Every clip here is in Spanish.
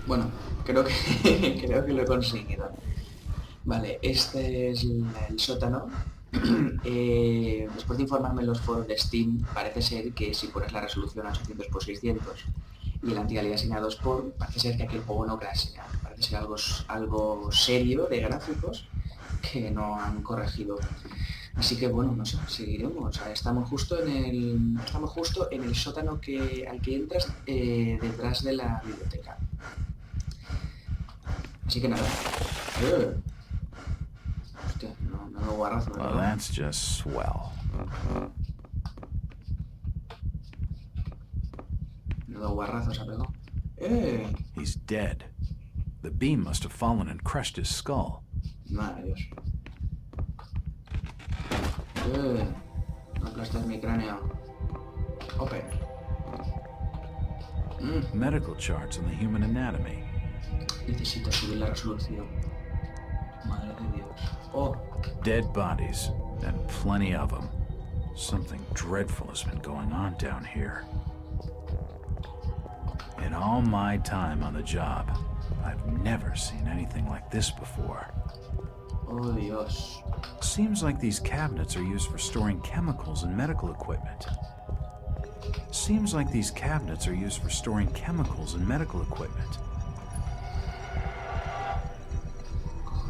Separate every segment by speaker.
Speaker 1: Bueno, creo que creo que lo he conseguido. Vale, este es el sótano. Después de informarme en los foros de Steam, parece ser que si pones la resolución a 800 por 600 y la antialiasing a 2 por, parece ser que aquí el juego no crashea. Parece ser algo serio de gráficos que no han corregido. Así que bueno, no sé, seguiremos. O sea, estamos justo en el sótano al que entras detrás de la biblioteca. Así que nada. Hostia, no guarrazo,
Speaker 2: Well,
Speaker 1: ¿no?
Speaker 2: that's just swell.
Speaker 1: No guarrazo se ha pegado.
Speaker 2: He's dead. The beam must have fallen and crushed his skull.
Speaker 1: Madre Dios. No aplastas mi cráneo. Open.
Speaker 2: Medical charts on the human anatomy.
Speaker 1: Necesito subir la resolución. Madre de Dios. Oh.
Speaker 2: Dead bodies, and plenty of them. Something dreadful has been going on down here. In all my time on the job, I've never seen anything like this before.
Speaker 1: Oh, Dios.
Speaker 2: Seems like these cabinets are used for storing chemicals and medical equipment. Seems like these cabinets are used for storing chemicals and medical equipment.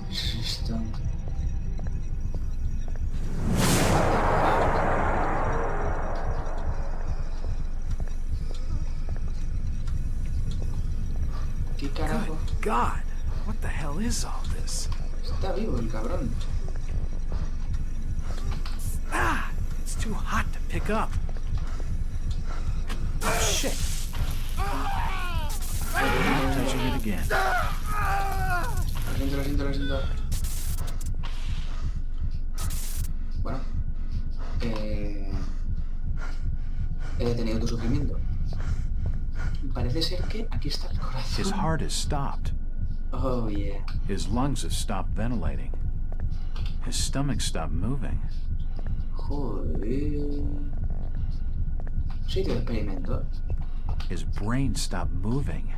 Speaker 1: ¿Qué es esto? ¿Qué carajo?
Speaker 2: Good God! What the hell is all this?
Speaker 1: Está vivo el cabrón.
Speaker 2: Ah! It's too hot to pick up. Oh, shit! I'm not touching it again.
Speaker 1: Lo siento. Bueno. He detenido tu sufrimiento. Parece ser que aquí está el corazón.
Speaker 2: His heart has stopped.
Speaker 1: Oh, yeah.
Speaker 2: His lungs have stopped ventilating. His stomach stopped moving.
Speaker 1: Joder. Sitio de experimento.
Speaker 2: His brain stopped moving.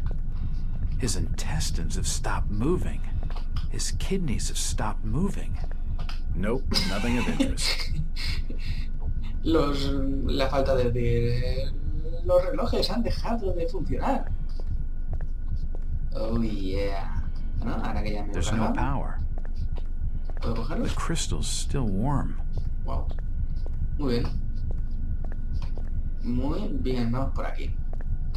Speaker 2: His intestines have stopped moving. His kidneys have stopped moving. Nope, nothing of interest.
Speaker 1: La falta de decir... Los relojes han dejado de funcionar. Oh, yeah. ¿No? Ahora que ya me
Speaker 2: There's no power.
Speaker 1: ¿Puedo cogerlo?
Speaker 2: The crystal's still warm.
Speaker 1: Wow. Muy bien. Muy bien, vamos por aquí.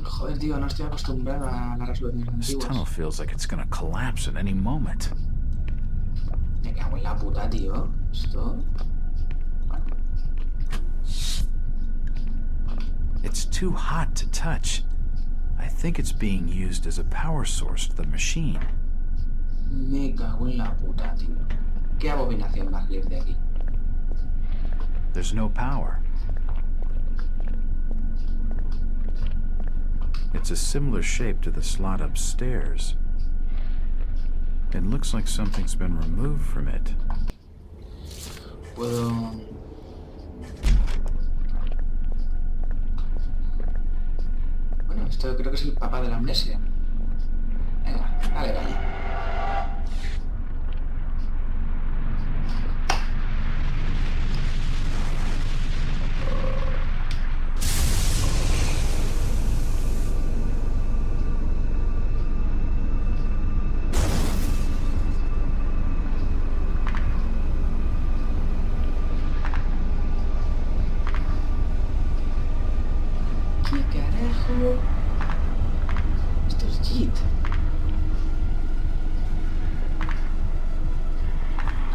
Speaker 1: Joder, tío, no estoy acostumbrado a las resoluciones
Speaker 2: This tunnel
Speaker 1: antiguas.
Speaker 2: feels like it's gonna collapse at any moment.
Speaker 1: Me cago en la puta, tío. Esto... Bueno.
Speaker 2: It's too hot to touch. I think it's being used as a power source to the machine.
Speaker 1: Me cago en la puta, tío. ¿Qué abominación va a salir de aquí?
Speaker 2: There's no power. It's a similar shape to the slot upstairs. It looks like something's been removed from it.
Speaker 1: Puedo... Bueno, esto creo que es el papá de la amnesia. Venga, dale, caña. ¿Qué carajo? Esto es JIT.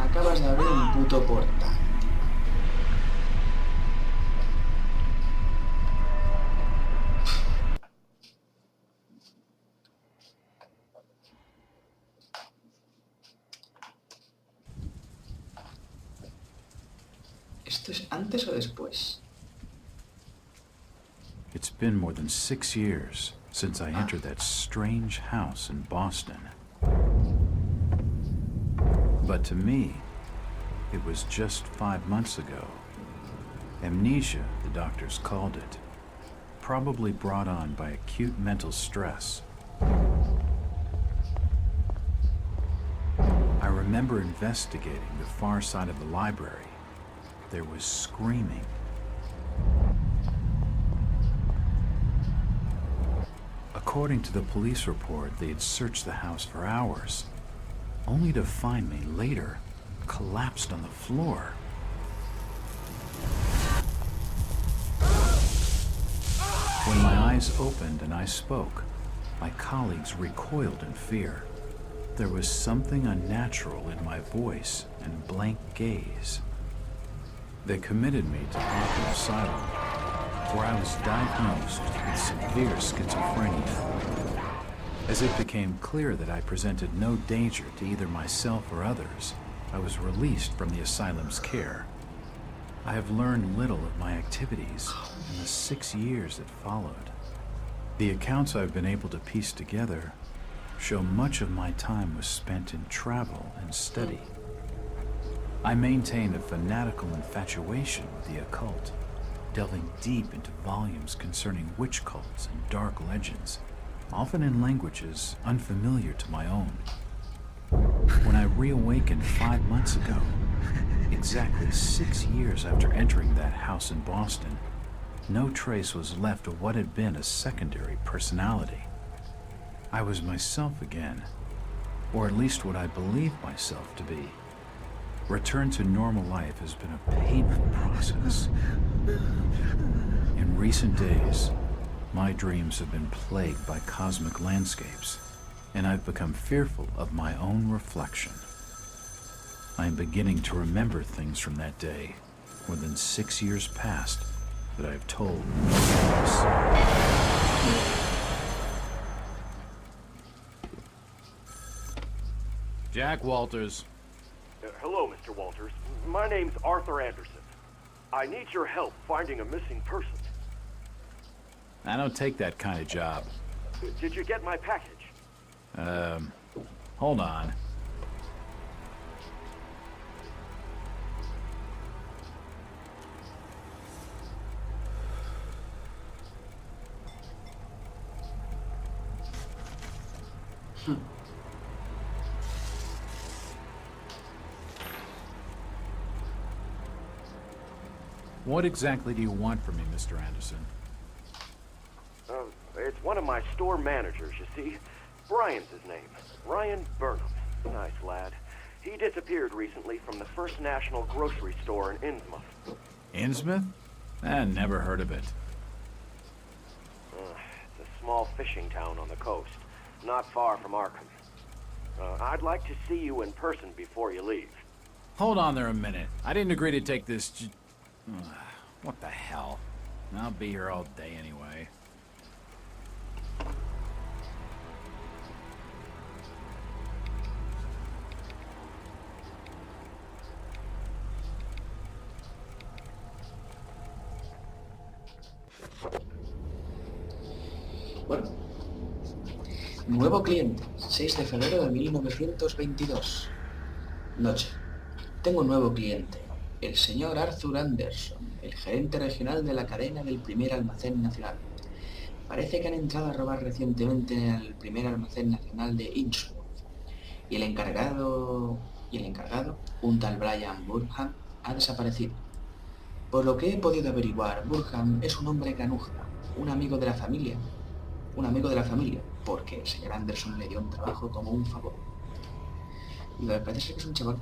Speaker 1: Acabas de abrir un puto portal. ¿Esto es antes o después?
Speaker 2: It's been more than 6 years since I entered that strange house in Boston. But to me, it was just 5 months ago. Amnesia, the doctors called it. Probably brought on by acute mental stress. remember investigating the far side of the library. There was screaming. According to the police report, they had searched the house for hours, only to find me later collapsed on the floor. When my eyes opened and I spoke, my colleagues recoiled in fear. There was something unnatural in my voice and blank gaze. They committed me to Arkham Asylum, where I was diagnosed with severe schizophrenia. As it became clear that I presented no danger to either myself or others, I was released from the asylum's care. I have learned little of my activities in the 6 years that followed. The accounts I've been able to piece together show much of my time was spent in travel and study. I maintained a fanatical infatuation with the occult, delving deep into volumes concerning witch cults and dark legends, often in languages unfamiliar to my own. When I reawakened 5 months ago, exactly 6 years after entering that house in Boston, no trace was left of what had been a secondary personality. I was myself again, or at least what I believed myself to be. Return to normal life has been a painful process. In recent days, my dreams have been plagued by cosmic landscapes, and I've become fearful of my own reflection. I am beginning to remember things from that day, more than 6 years past, that I have told no one else. Jack Walters.
Speaker 3: Hello, Mr. Walters. My name's Arthur Anderson. I need your help finding a missing person.
Speaker 2: I don't take that kind of job.
Speaker 3: Did you get my package?
Speaker 2: Hold on. What exactly do you want from me, Mr. Anderson?
Speaker 3: It's one of my store managers, you see. Brian's his name. Ryan Burnham. Nice lad. He disappeared recently from the First National grocery store in Insmouth.
Speaker 2: Insmouth? Never heard of it.
Speaker 3: It's a small fishing town on the coast, not far from Arkham. I'd like to see you in person before you leave.
Speaker 2: Hold on there a minute. I didn't agree to take this what the hell? I'll be here all day anyway.
Speaker 1: Bueno. Nuevo cliente, 6 de febrero de 1922. Noche. Tengo un nuevo cliente, el señor Arthur Anderson, el gerente regional de la cadena del primer almacén nacional. Parece que han entrado a robar recientemente al primer almacén nacional de Insmouth. Y el encargado, un tal Brian Burham, ha desaparecido. Por lo que he podido averiguar, Burham es un hombre granuja, un amigo de la familia, porque el señor Anderson le dio un trabajo como un favor. Y me parece que es un chaval.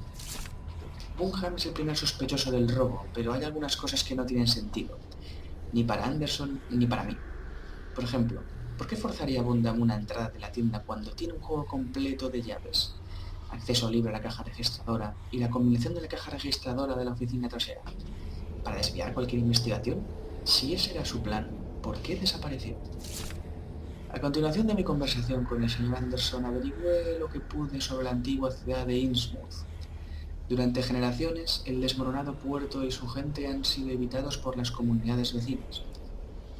Speaker 1: Burham es el primer sospechoso del robo, pero hay algunas cosas que no tienen sentido, ni para Anderson ni para mí. Por ejemplo, ¿por qué forzaría Bondam una entrada de la tienda cuando tiene un juego completo de llaves, acceso libre a la caja registradora y la combinación de la caja registradora de la oficina trasera? ¿Para desviar cualquier investigación? Si ese era su plan, ¿por qué desapareció? A continuación de mi conversación con el señor Anderson, averigüé lo que pude sobre la antigua ciudad de Insmouth. Durante generaciones, el desmoronado puerto y su gente han sido evitados por las comunidades vecinas.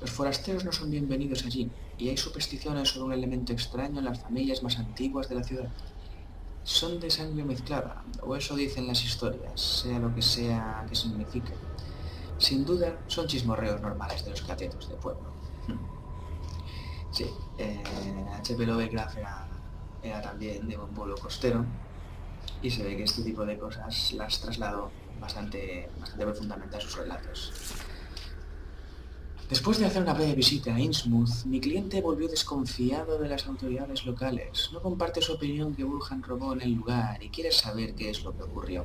Speaker 1: Los forasteros no son bienvenidos allí, y hay supersticiones sobre un elemento extraño en las familias más antiguas de la ciudad. Son de sangre mezclada, o eso dicen las historias, sea lo que sea que signifique. Sin duda, son chismorreos normales de los catetos de pueblo. Sí, H.P. Lovecraft era también de un pueblo costero, Y se ve que este tipo de cosas las trasladó bastante profundamente a sus relatos. Después de hacer una breve visita a Insmouth, mi cliente volvió desconfiado de las autoridades locales. No comparte su opinión que Burhan robó en el lugar y quiere saber qué es lo que ocurrió.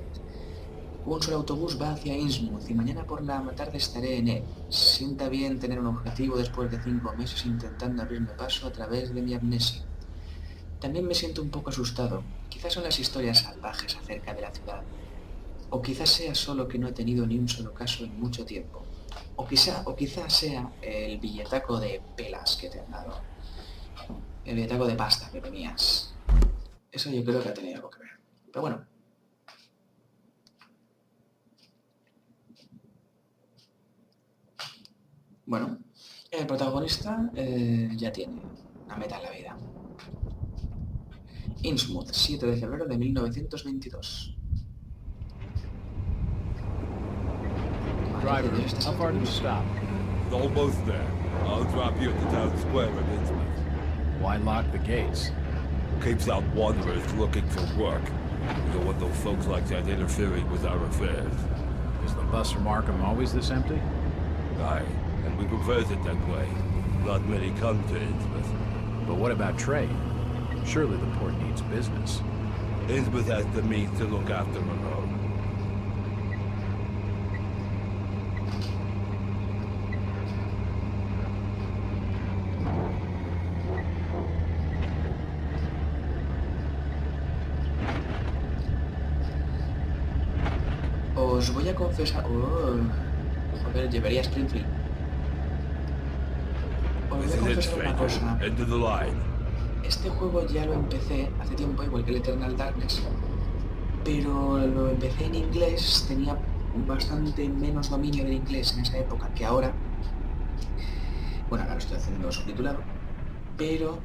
Speaker 1: Un solo autobús va hacia Insmouth y mañana por la tarde estaré en él. Sienta bien tener un objetivo después de 5 meses intentando abrirme paso a través de mi amnesia. También me siento un poco asustado. Quizás son las historias salvajes acerca de la ciudad. O quizás sea solo que no he tenido ni un solo caso en mucho tiempo. O quizás sea el billetaco de pelas que te han dado. El billetaco de pasta que tenías. Eso yo creo que ha tenido algo que ver. Pero bueno. Bueno, el protagonista ya tiene una meta en la vida. Insmouth, 7 de febrero de 1922.
Speaker 4: Driver, how far do you stop?
Speaker 5: Almost there. I'll drop you at the town square in Insmouth.
Speaker 4: Why lock the gates?
Speaker 5: Keeps out wanderers looking for work. We don't want those folks like that interfering with our affairs.
Speaker 4: Is the bus from Arkham always this empty?
Speaker 5: Aye, and we prefer it that way. Not many come to Insmouth.
Speaker 4: But what about trade? Surely the port needs business.
Speaker 5: Insmouth has the means to look after her own.
Speaker 1: Os voy a confesar... joder, llevaría Springfield. Os voy a confesar una cosa.
Speaker 5: Into the line.
Speaker 1: Este juego ya lo empecé hace tiempo, igual que el Eternal Darkness, pero lo empecé en inglés, tenía bastante menos dominio del inglés en esa época que ahora. Bueno, ahora lo estoy haciendo subtitulado, pero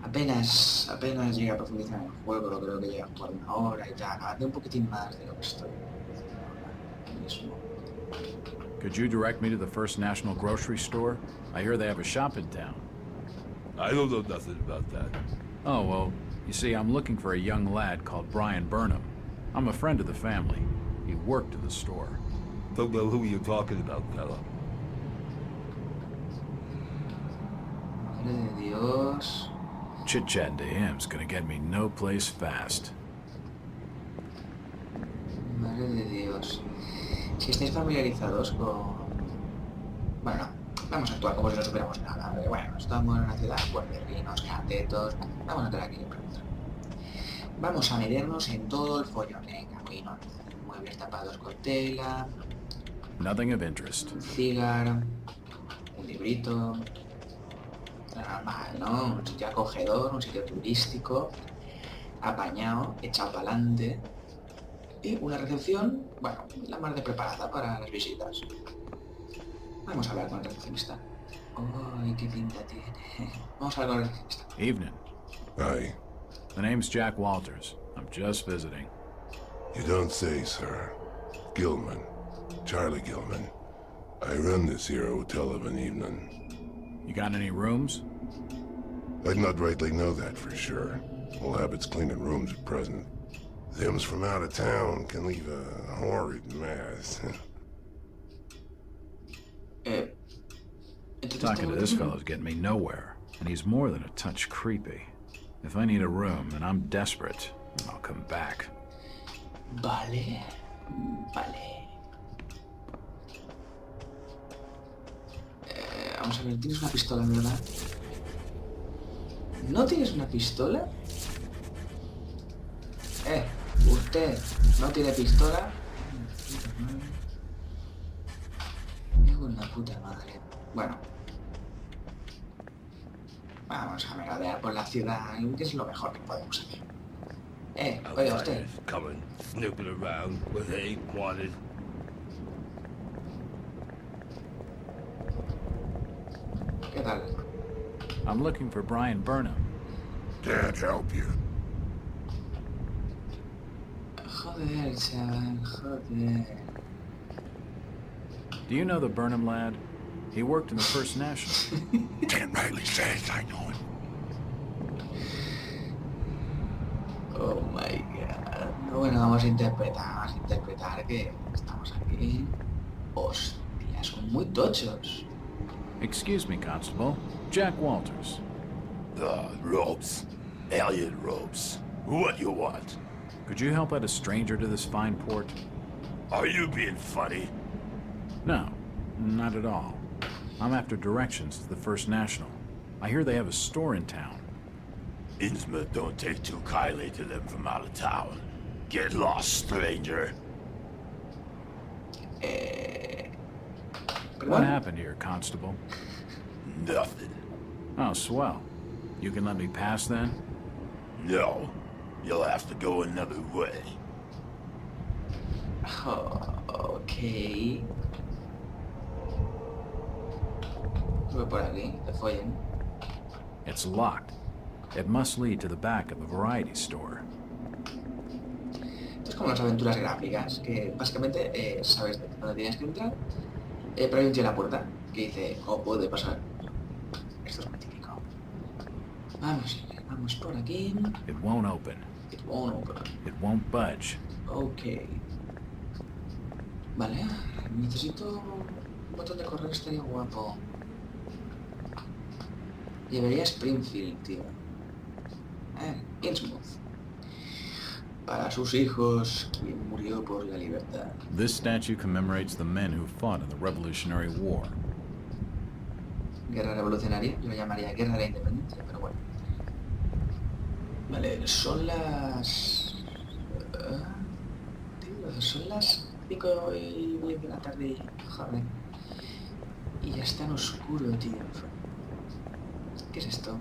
Speaker 1: apenas llegué a profundizar en el juego, lo creo que llega a jugar 1 hora y tal, hace un poquitín más de lo que estoy ahora mismo.
Speaker 4: Could you direct me to the First National Grocery Store? I hear they have a shop in town.
Speaker 5: I don't know nothing about that.
Speaker 4: Oh, well, you see, I'm looking for a young lad called Brian Burnham. I'm a friend of the family. He worked at the store.
Speaker 5: Don't know who you're talking about, fella.
Speaker 1: Madre de Dios.
Speaker 4: Chit-chatting to him's gonna get me no place fast.
Speaker 1: Madre de Dios. Si estáis familiarizados con... Bueno, no. Vamos a actuar como si no supiéramos nada. Bueno, estamos en una ciudad, puertorriquinos, catetos... Vamos a entrar aquí. Vamos a meternos en todo el follón. Venga, bueno. Muebles tapados con tela...
Speaker 4: Nothing of interest.
Speaker 1: Un cigarro... Un librito... Normal, ¿no? Un sitio acogedor, un sitio turístico... Apañado, echado para adelante... Y una recepción, bueno, la más de preparada para las visitas. Vamos a hablar con el recepcionista. ¡Ay, qué pinta tiene! Vamos a hablar con el recepcionista.
Speaker 6: Evening.
Speaker 7: Aye.
Speaker 4: The name's Jack Walters. I'm just visiting.
Speaker 7: You don't say, sir. Gilman. Charlie Gilman. I run this here hotel of an evening.
Speaker 4: You got any rooms?
Speaker 7: I'd not rightly know that for sure. All habits cleaning rooms at present. Them's from out of town can leave a horrid mess.
Speaker 4: Talking to this fellow's getting me nowhere, and he's more than a touch creepy. If I need a room, and I'm desperate, I'll come back.
Speaker 1: Vale. Vamos a ver, ¿tienes una pistola, verdad? ¿No tienes una pistola? ¿Usted no tiene pistola? Hijo de una puta madre. Bueno. Vamos a merodear por la ciudad, que es lo mejor que podemos hacer. Oiga usted.
Speaker 5: Coming, snooping around where they ain't wanted.
Speaker 1: ¿Qué tal?
Speaker 4: I'm looking for Brian Burnham.
Speaker 7: Can't help you.
Speaker 1: Joder, chaval, joder.
Speaker 4: Do you know the Burnham lad? He worked in the First National.
Speaker 7: Can't rightly say I know him.
Speaker 1: Oh my god. Bueno, vamos a interpretar que estamos aquí. Hostia, son muy tochos.
Speaker 4: Excuse me, Constable. Jack Walters.
Speaker 5: Robes. Alien robes. What you want?
Speaker 4: Could you help out a stranger to this fine port?
Speaker 5: Are you being funny?
Speaker 4: No, not at all. I'm after directions to the First National. I hear they have a store in town.
Speaker 5: Insmouth don't take too kindly to them from out of town. Get lost, stranger.
Speaker 4: What happened here, Constable?
Speaker 5: Nothing.
Speaker 4: Oh, swell. You can let me pass then?
Speaker 5: No. You'll have to go another way.
Speaker 1: Oh, ok. Sube por aquí, te follen.
Speaker 4: It's locked. It must lead to the back of a variety store.
Speaker 1: Esto es como las aventuras gráficas, que básicamente sabes dónde tienes que entrar, pero hay un tío en la puerta que dice, oh, puede pasar. Esto es muy típico. Vamos por aquí.
Speaker 4: It won't open.
Speaker 1: It won't open.
Speaker 4: It won't budge.
Speaker 1: Ok. Vale, necesito un botón de correo, estaría guapo. Llevaría Springfield, tío. Insmouth. Para sus hijos, quien murió por la libertad.
Speaker 4: This statue commemorates the men who fought in the Revolutionary War.
Speaker 1: Guerra revolucionaria, yo lo llamaría guerra de la independencia, pero bueno. Vale, son las... tío, son las 5:10 de la tarde, joder. Y ya está en oscuro, tío. ¿Qué es esto?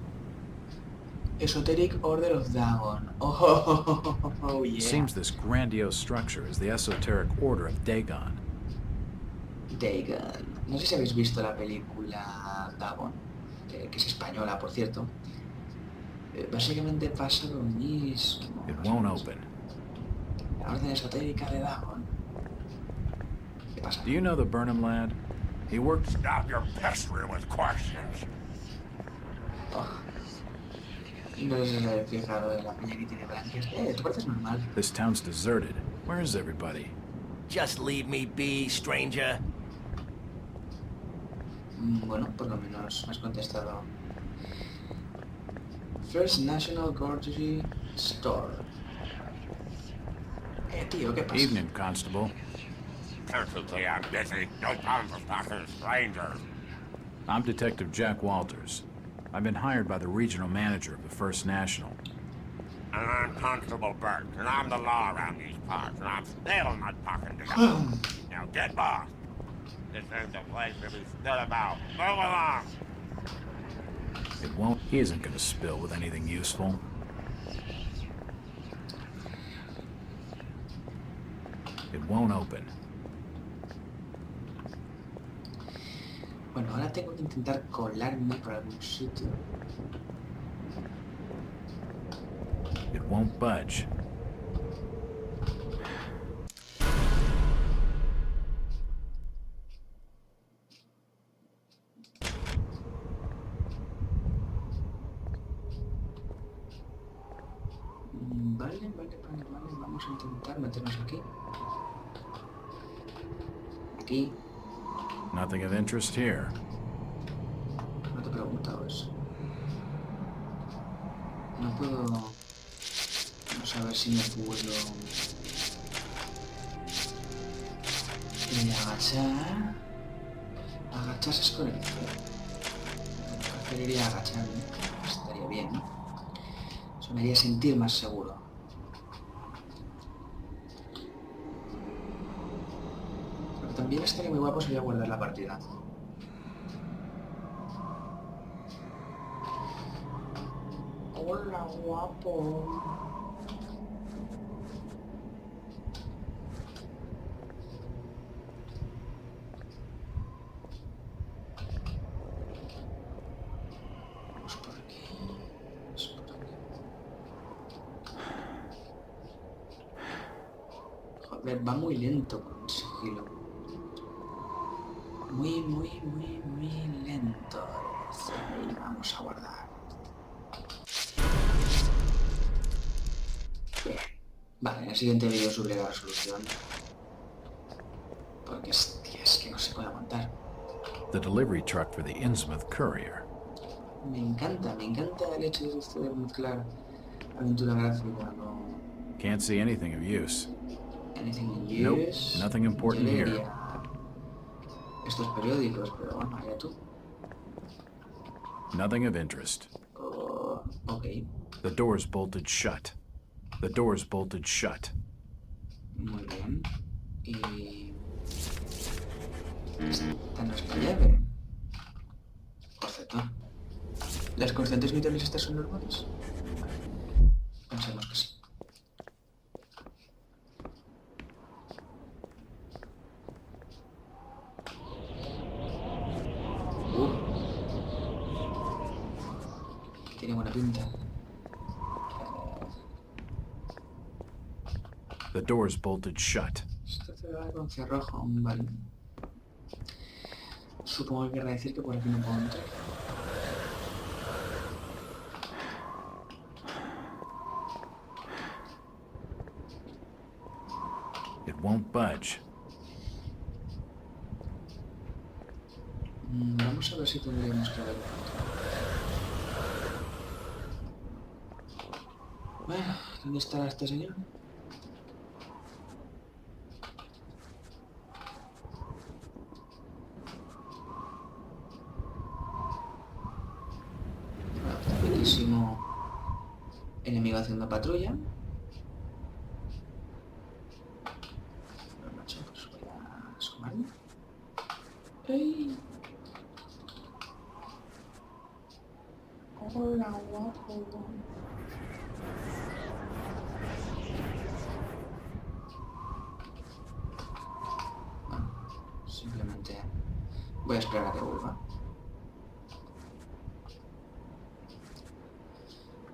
Speaker 1: Esoteric Order of Dagon. Oh, yeah.
Speaker 4: Seems this grandiose structure is the Esoteric Order of Dagon.
Speaker 1: Dagon. No sé si habéis visto la película Dagon, que es española, por cierto. Básicamente pasa lo mismo.
Speaker 4: It won't open.
Speaker 1: La orden esotérica de Dagon. ¿Qué pasa?
Speaker 4: Do you know the Burnham lad? He worked...
Speaker 5: Stop your pestering with questions.
Speaker 1: Oh. No sé si os habéis fijado en la peña que tiene branquias. ¿Te pareces normal?
Speaker 4: This town's deserted. Where is everybody?
Speaker 6: Just leave me be, stranger.
Speaker 1: Bueno, por lo menos me has contestado. First National Grocery Store. Tío, ¿qué pasa?
Speaker 4: Evening, Constable.
Speaker 5: Perfectly, I'm busy. No time for talking to strangers.
Speaker 4: I'm Detective Jack Walters. I've been hired by the regional manager of the First National.
Speaker 5: And I'm Constable Burt, and I'm the law around these parts, and I'm still not talking to you. Now get lost. This ain't the place to be stood about. Move along.
Speaker 4: It won't... He isn't gonna spill with anything useful. It won't open.
Speaker 1: Bueno, ahora tengo que intentar colarme por algún sitio.
Speaker 4: It won't budge.
Speaker 1: Vale, vamos a intentar meternos aquí. Aquí.
Speaker 4: Nothing of interest here.
Speaker 1: No te he preguntado eso. No puedo... Vamos a ver si me puedo... agachar... Agacharse es con el izquierdo. Preferiría agacharme. Estaría bien, ¿no? Eso me haría sentir más seguro. Pero también estaría muy guapo si voy a guardar la partida. Hola, guapo. Vamos por aquí. Vamos por aquí. Joder, va muy lento con sigilo. Muy lento. Ahí vamos a guardar. Vale, en el siguiente vídeo subiré la resolución. Porque es que no se puede aguantar.
Speaker 4: The delivery truck for the Insmouth courier.
Speaker 1: Me encanta el hecho de esto de mezclar aventura gráfica con
Speaker 4: Can't see anything of use.
Speaker 1: anything in
Speaker 4: Nope,
Speaker 1: use.
Speaker 4: nothing important
Speaker 1: Yo le
Speaker 4: here.
Speaker 1: diría estos periódicos, pero bueno, allá tú.
Speaker 4: Nothing of interest.
Speaker 1: Oh, ok,
Speaker 4: The door's bolted shut. The door's bolted shut.
Speaker 1: muy bien. Y... esta no es la llave. Correcto. ¿Las constantes vitales estas son normales? Pensemos que sí. Tiene buena pinta.
Speaker 4: The door's bolted shut.
Speaker 1: Esto te va con cerrojo, vale. Supongo que querrá decir que por aquí no puedo entrar.
Speaker 4: It won't budge.
Speaker 1: Vamos a ver si tendríamos que ver. Bueno, ¿dónde está este señor? Buenísimo enemigo haciendo patrulla. Bueno, macho, pues voy a asomarme. ¡Ey! Hola, guapo. Bueno, simplemente voy a esperar a que vuelva.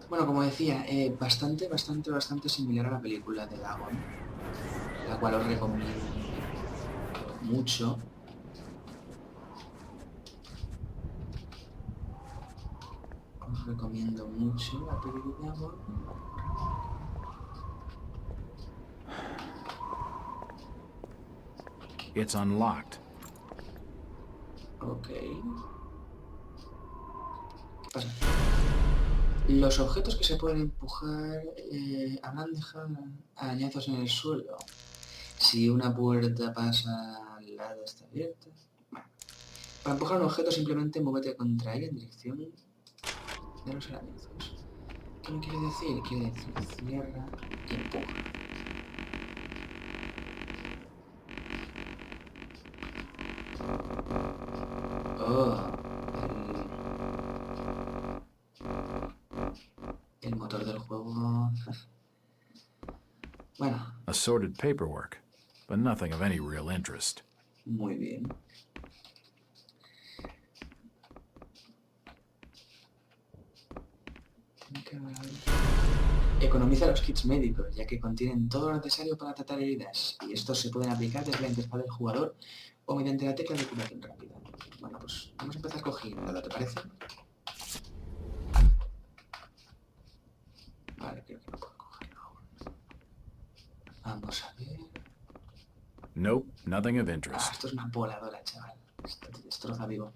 Speaker 1: Bueno, como decía, bastante similar a la película de Dagon, la cual os recomiendo mucho. Os recomiendo mucho la película de Dagon.
Speaker 4: It's unlocked.
Speaker 1: Ok. ¿Qué pasa? Los objetos que se pueden empujar habrán dejado arañazos en el suelo. Si una puerta pasa al lado está abierta. Bueno, para empujar un objeto simplemente muévete contra ella en dirección de los arañazos. ¿Qué me quiere decir? Quiere decir cierra y empuja. Oh, el motor del juego. Bueno,
Speaker 4: Assorted paperwork, but nothing of any real interest.
Speaker 1: muy bien. Economiza los kits médicos, ya que contienen todo lo necesario para tratar heridas, y estos se pueden aplicar desde la interfaz del jugador o mediante la tecla de curación rápida. Bueno, pues vamos a empezar cogiendo, ¿te parece? Vale, creo que no puedo cogerlo aún. Vamos a ver...
Speaker 4: Nope, nothing of
Speaker 1: Ah,
Speaker 4: interest.
Speaker 1: esto es una voladora, chaval. Esto te destroza vivo.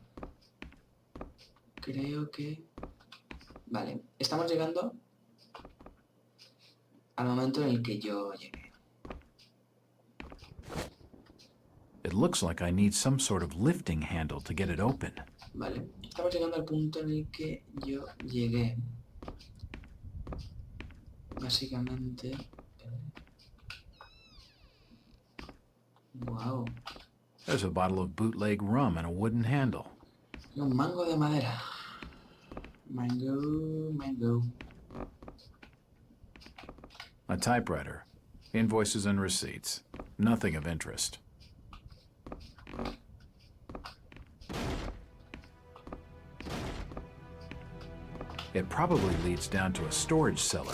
Speaker 1: Creo que... Vale, estamos llegando al momento en el que yo llegué.
Speaker 4: It looks like I need some sort of lifting handle to get it open.
Speaker 1: Vale, estamos llegando al punto en el que yo llegué. Básicamente... Wow,
Speaker 4: There's a bottle of bootleg rum and a wooden handle.
Speaker 1: un mango de madera. Mango.
Speaker 4: A typewriter. Invoices and receipts. Nothing of interest. It probably leads down to a storage cellar.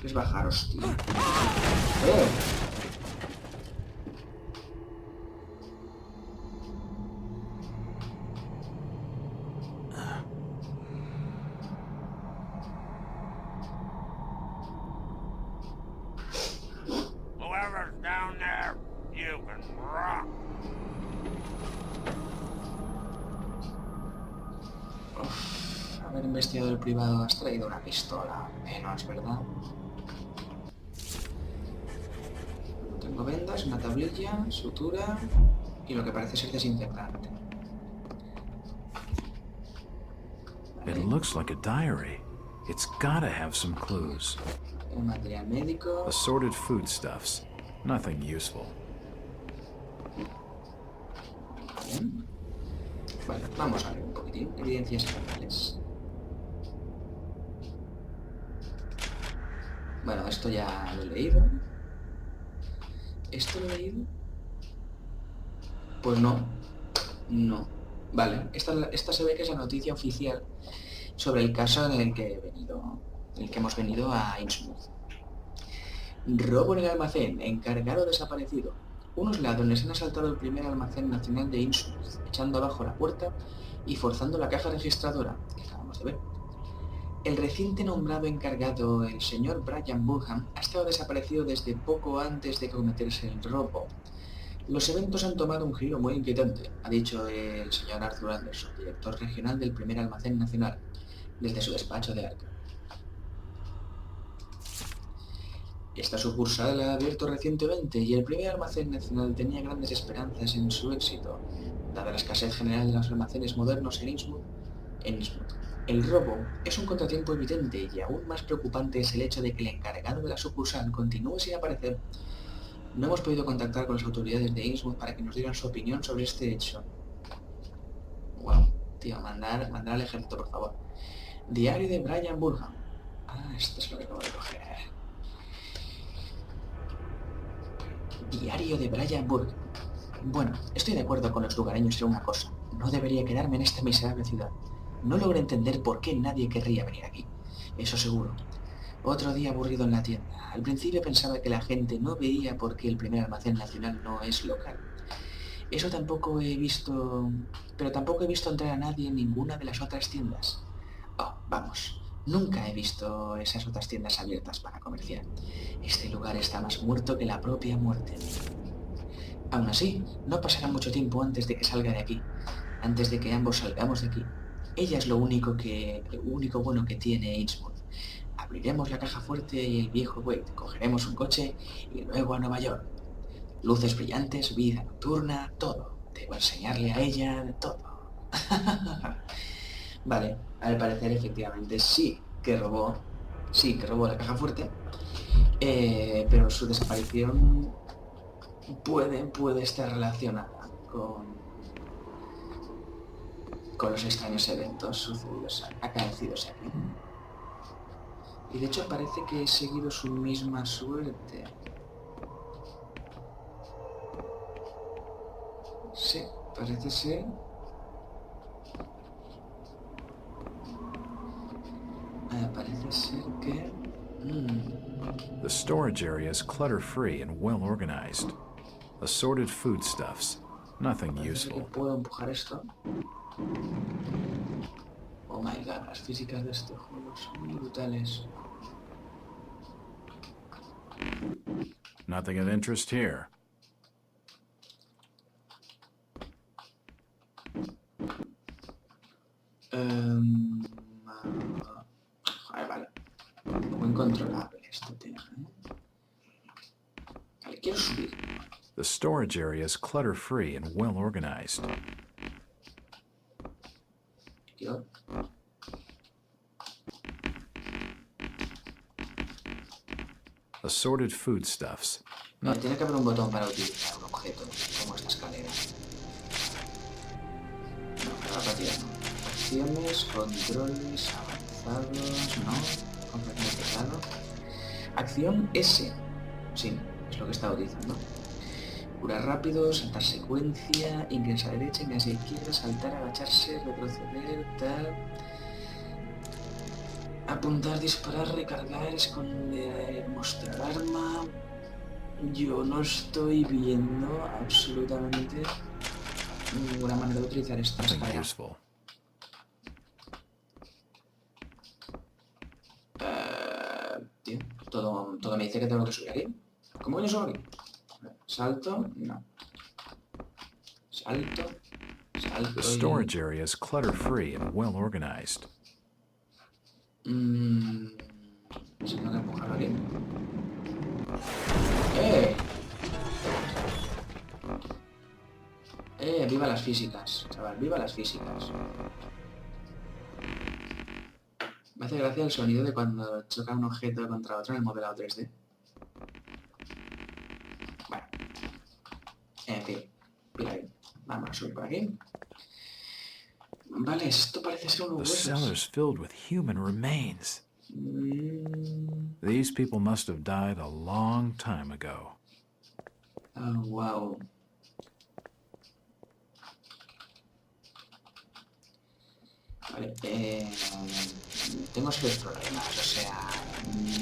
Speaker 1: ¿Quieres bajar, hostia?
Speaker 5: Whoever's down there, you can rock.
Speaker 1: Haber investigador privado, has traído una pistola. No es verdad. Tengo vendas, una tablilla, sutura y lo que parece ser desinfectante.
Speaker 4: It looks like a diary. It's gotta have some clues.
Speaker 1: Un material médico.
Speaker 4: Assorted foodstuffs. Nothing useful.
Speaker 1: Bien. Vale, vamos a ver un poquitín. Evidencias generales. Bueno, esto ya lo he leído. ¿Esto lo he leído? Pues no. No. Vale, esta se ve que es la noticia oficial sobre el caso en el que hemos venido a Insmouth. Robo en el almacén, encargado desaparecido. Unos ladrones han asaltado el primer almacén nacional de Insmouth, echando abajo la puerta y forzando la caja registradora, que acabamos de ver. El reciente nombrado encargado, el señor Brian Burham, ha estado desaparecido desde poco antes de cometerse el robo. Los eventos han tomado un giro muy inquietante, ha dicho el señor Arthur Anderson, director regional del primer almacén nacional, desde su despacho de Arkham. Esta sucursal ha abierto recientemente y el primer almacén nacional tenía grandes esperanzas en su éxito, dada la escasez general de los almacenes modernos en Insmouth. El robo es un contratiempo evidente y aún más preocupante es el hecho de que el encargado de la sucursal continúe sin aparecer. No hemos podido contactar con las autoridades de Insmouth para que nos dieran su opinión sobre este hecho. Wow, tío, mandar al ejército, por favor. Diario de Brian Burham. Ah, esto es lo que acabo de coger. Diario de Brian Burham. Bueno, estoy de acuerdo con los lugareños en una cosa. No debería quedarme en esta miserable ciudad. No logro entender por qué nadie querría venir aquí. Eso seguro. Otro día aburrido en la tienda. Al principio pensaba que la gente no veía por qué el primer almacén nacional no es local. Eso tampoco he visto... Pero tampoco he visto entrar a nadie en ninguna de las otras tiendas. Oh, vamos. Nunca he visto esas otras tiendas abiertas para comerciar. Este lugar está más muerto que la propia muerte. Aún así, no pasará mucho tiempo antes de que salga de aquí. Antes de que ambos salgamos de aquí. Ella es lo único bueno que tiene Insmouth. Abriremos la caja fuerte y el viejo Wade. Cogeremos un coche y luego a Nueva York. Luces brillantes, vida nocturna, todo. Debo enseñarle a ella de todo. Vale, al parecer efectivamente sí que robó la caja fuerte, pero su desaparición puede estar relacionada con los extraños eventos acaecidos aquí. Y de hecho parece que he seguido su misma suerte. Sí, parece ser. Parece ser que...
Speaker 4: The storage area is clutter-free and well-organized. Assorted foodstuffs. Nothing useful.
Speaker 1: ¿Puedo empujar esto? Oh my god, las físicas de este juego son muy brutales.
Speaker 4: Nothing of interest here.
Speaker 1: Vale. Muy incontrolable esto, tío. Vale, quiero subir.
Speaker 4: The storage area is clutter-free and well-organized.
Speaker 1: Yo.
Speaker 4: Assorted foodstuffs.
Speaker 1: Vale, tiene que haber un botón para utilizar un objeto, como esta escalera. No, para la partida no. Acciones, controles, avanzados, no. Completamente claro. Acción S. Sí, es lo que estaba utilizando. Curar rápido, saltar secuencia, ingresar a derecha, ingresar a izquierda, saltar, agacharse, retroceder, tal... Ah, Apuntar, disparar, recargar, esconder, mostrar arma. Yo no estoy viendo absolutamente ninguna manera de utilizar esta
Speaker 4: Nothing
Speaker 1: escalera.
Speaker 4: useful.
Speaker 1: Tío, todo me dice que tengo que subir aquí. ¿Cómo yo subo aquí? Salto, no. Salto, salto.
Speaker 4: The storage area is clutter-free and well organized.
Speaker 1: Si no, que empujarlo aquí. Viva las físicas, chaval, viva las físicas. Me hace gracia el sonido de cuando choca un objeto contra otro en el modelado 3D. Bueno. En fin, mira ahí. Vamos a subir por aquí. Vale, esto parece ser unos
Speaker 4: The
Speaker 1: huesos.
Speaker 4: cellar's filled with human remains. These people must have died a long time ago.
Speaker 1: Oh, wow. Vale, tengo serios problemas, o sea,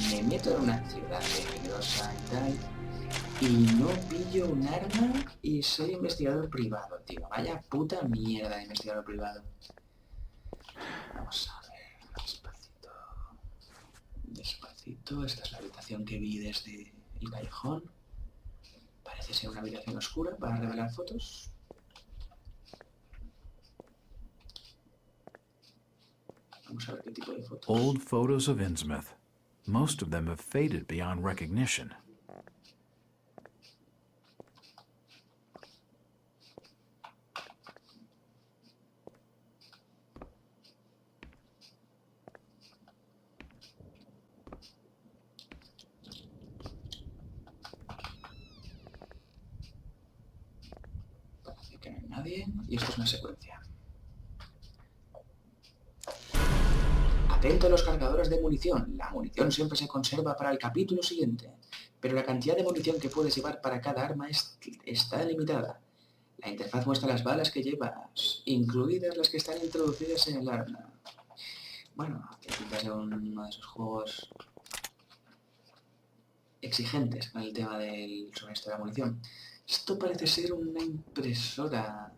Speaker 1: me meto en una ciudad peligrosa y tal, y no pillo un arma y soy investigador privado, tío. Vaya puta mierda de investigador privado. Vamos a ver, despacito. Despacito, esta es la habitación que vi desde el callejón. Parece ser una habitación oscura para revelar fotos. Vamos a ver qué tipo de fotos.
Speaker 4: Old photos of Insmouth. Most of them have faded beyond recognition.
Speaker 1: Parece que no hay nadie. Y esto es una secuencia. Atento a los cargadores de munición. La munición siempre se conserva para el capítulo siguiente, pero la cantidad de munición que puedes llevar para cada arma está limitada. La interfaz muestra las balas que llevas, incluidas las que están introducidas en el arma. Bueno, que pinta ser uno de esos juegos exigentes con el tema del suministro de la munición. Esto parece ser una impresora,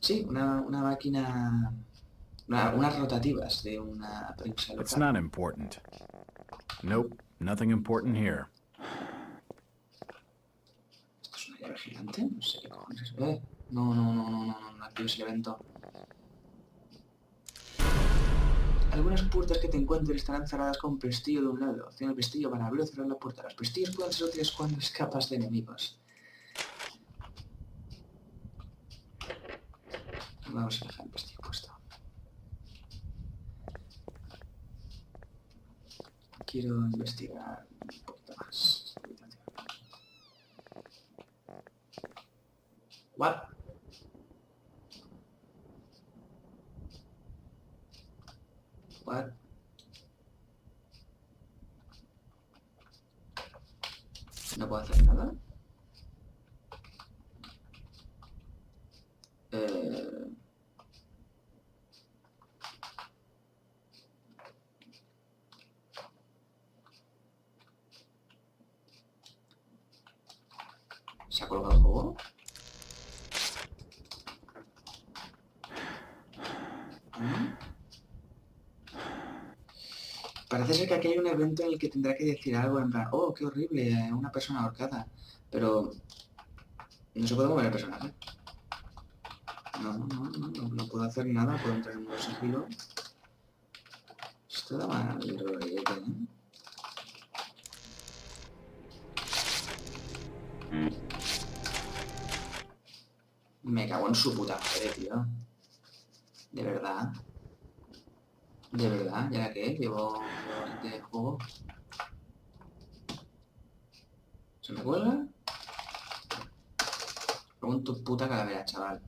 Speaker 1: Sí, una máquina... unas rotativas de una prensa
Speaker 4: It's
Speaker 1: local.
Speaker 4: not important. Nope, nothing important here.
Speaker 1: ¿Esto es una llave gigante? No sé qué cojones es. No actives el evento. Algunas puertas que te encuentres estarán cerradas con pestillo de un lado. Acciona el pestillo para abrir o cerrar la puerta. Los pestillos pueden ser útiles cuando escapas de enemigos. Vamos a dejar el pestillo puesto. Quiero investigar un poquito más. What? What? No puedo hacer nada. ¿Se ha colgado el juego? Parece ser que aquí hay un evento en el que tendrá que decir algo en plan, oh, qué horrible, una persona ahorcada. Pero no se puede mover el personaje. No puedo hacer nada, puedo entrar en modo sigilo. Esto da mal rollete, ¿eh? Me cago en su puta madre, tío. De verdad. De verdad, ya que llevo este juego. ¿Se me cuelga? Con tu puta calavera, chaval.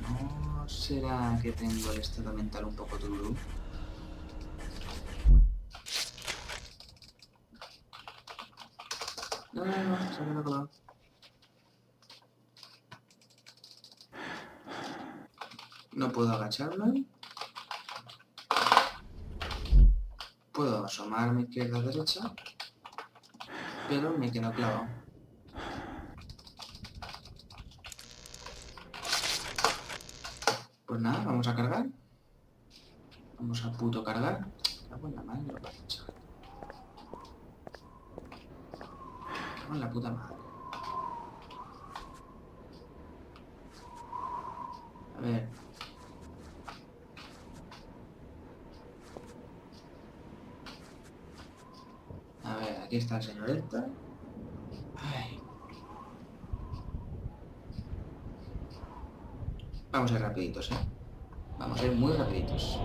Speaker 1: ¿No será que tengo el estado mental un poco tururú? No, se ha quedado colado. No puedo agacharme. Puedo asomarme izquierda a derecha, pero me quedo clavado. Pues nada, vamos a cargar. Vamos a puto cargar. Cago en la madre, lo que he hecho. Cago en la puta madre. A ver. A ver, aquí está el señor Héctor. Ay. Vamos a ir rapiditos, Vamos a ir muy rapiditos.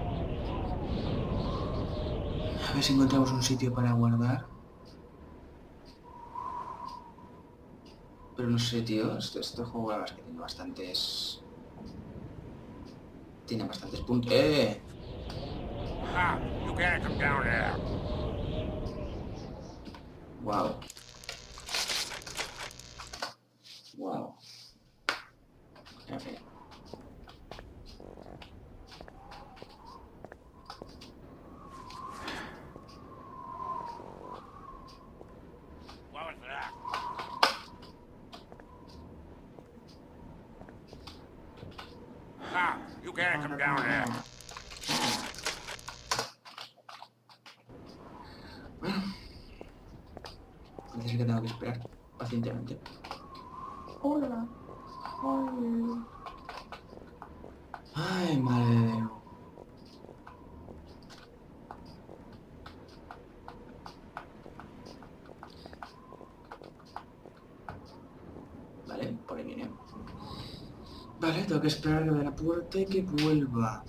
Speaker 1: A ver si encontramos un sitio para guardar. Pero no sé, tío. Este juego la verdad es que tiene bastantes... Tiene bastantes puntos. ¡Eh!
Speaker 5: Ah, you can't come down there.
Speaker 1: Wow. Wow. En fin.
Speaker 5: What was that? Ah, you can't come down there.
Speaker 1: Bueno. Parece que tengo que esperar pacientemente. Hola. Hola. Ay, madre de Dios. Vale, por ahí viene. Vale, tengo que esperar lo de la puerta y que vuelva.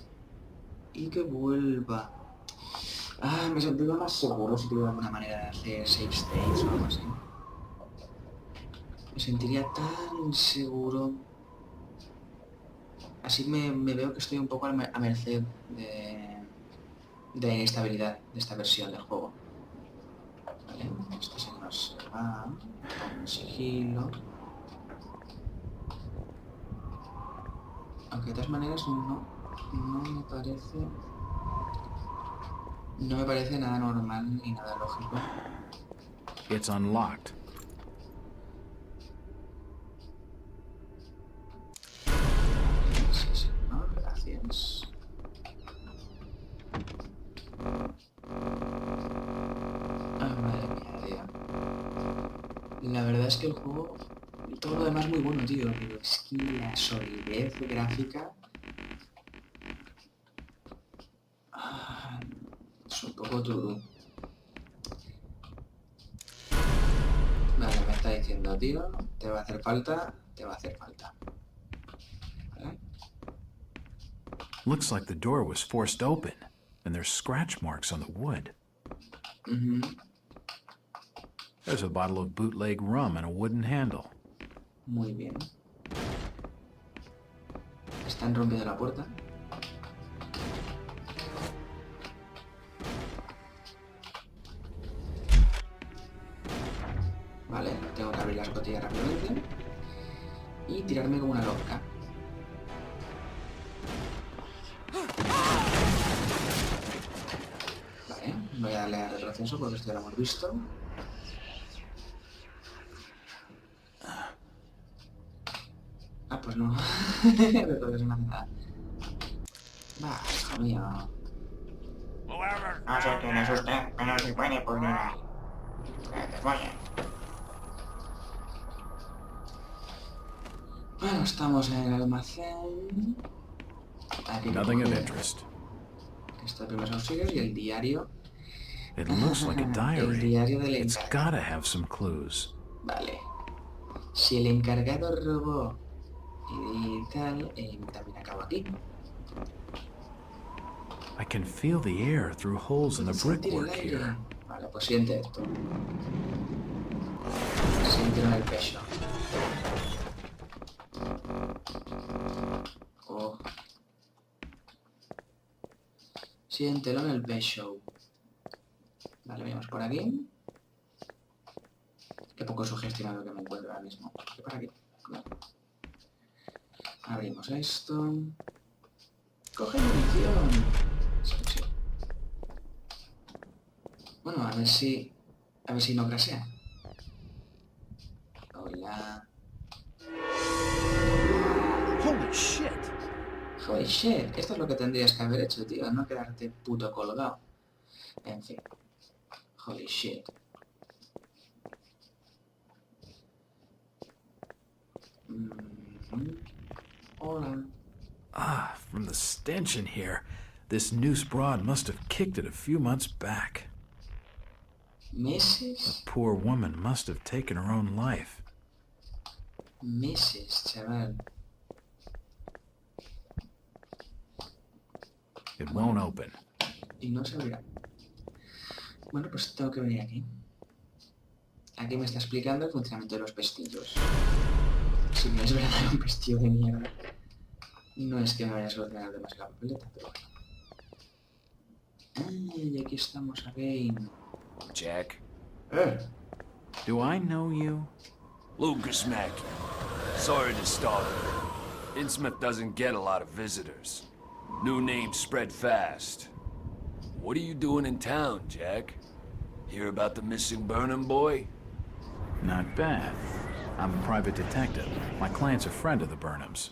Speaker 1: Ah, me sentiría más seguro si tuviera alguna manera de hacer save states o algo así. Me sentiría tan seguro. Así me veo que estoy un poco a merced de la inestabilidad de esta versión del juego. Vale, esto se nos va con sigilo. Aunque de todas maneras no me parece nada normal ni nada lógico.
Speaker 4: It's unlocked.
Speaker 1: Sí, señor, gracias. Ah, madre mía, tío. La verdad es que el juego, todo lo demás muy bueno, tío, pero es que la solidez gráfica es un poco todo. Vale, me está diciendo, tío, te va a hacer falta. ¿Vale?
Speaker 4: Looks like the door was forced open, and there's scratch marks on the wood. There's a bottle of bootleg rum and a wooden handle.
Speaker 1: Muy bien. Están rompiendo la puerta. Vale, tengo que abrir las botellas rápidamente y tirarme como una loca. Vale, voy a darle a retroceso porque esto ya lo hemos visto. Ah, pues no. Retroceso no hace nada. Va, hijo mío.
Speaker 5: Whoever's
Speaker 8: No sé
Speaker 5: down
Speaker 8: quién es
Speaker 5: there.
Speaker 8: usted, pero si puede poner ahí. Vaya.
Speaker 1: Bueno, estamos en el almacén. Aquí
Speaker 4: Nothing of interest.
Speaker 1: Esto de primeros auxilios y el diario.
Speaker 4: It looks like a
Speaker 1: El
Speaker 4: diary.
Speaker 1: diario del
Speaker 4: It's
Speaker 1: encargado.
Speaker 4: gotta have some clues.
Speaker 1: Vale. Si el encargado robó y tal, también acabo aquí.
Speaker 4: I can feel the air through holes in the
Speaker 1: Sentir el
Speaker 4: brickwork
Speaker 1: aire.
Speaker 4: here.
Speaker 1: Vale, pues siente esto. Siéntelo en el pecho. Oh. Siéntelo en el pecho. Vale, venimos por aquí. Qué poco sugestionado que me encuentro ahora mismo. ¿Qué para qué? Claro. Abrimos esto. ¡Coge munición! Selección. Bueno, a ver si no crasea. Hola.
Speaker 6: Holy shit!
Speaker 1: Holy shit, esto es lo que tendrías que haber hecho, tío, no quedarte puto colgado. En fin. Holy shit. Hola.
Speaker 4: Ah, from the stench in here, this noose broad must have kicked it a few months back.
Speaker 1: ¿Meses?
Speaker 4: The poor woman must have taken her own life.
Speaker 1: Meses, chaval.
Speaker 4: It won't open.
Speaker 1: Y no se abrirá. Bueno, pues tengo que venir aquí. Aquí me está explicando el funcionamiento de los pestillos. Si me es verdad un pestillo de mierda, no es que me vaya a solucionar demasiado la papeleta, pero bueno. Y aquí estamos again.
Speaker 9: Jack?
Speaker 4: Do I know you?
Speaker 9: Lucas Mackey. Sorry to startle you. Insmouth doesn't get a lot of visitors. New names spread fast. What are you doing in town, Jack? Hear about the missing Burnham boy?
Speaker 4: Not bad. I'm a private detective. My client's a friend of the Burnhams.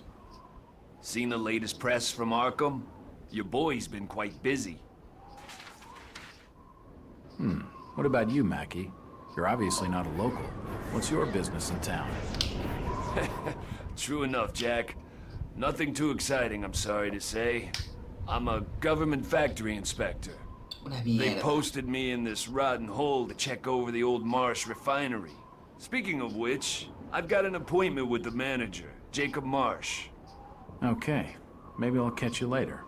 Speaker 9: Seen the latest press from Arkham? Your boy's been quite busy.
Speaker 4: What about you, Mackie? You're obviously not a local. What's your business in town?
Speaker 9: True enough, Jack. Nothing too exciting, I'm sorry to say. I'm a government factory inspector.
Speaker 1: Una
Speaker 9: They
Speaker 1: mierda.
Speaker 9: posted me in this rotten hole to check over the old Marsh refinery. Speaking of which, I've got an appointment with the manager, Jacob Marsh.
Speaker 4: Okay. Maybe I'll catch you later.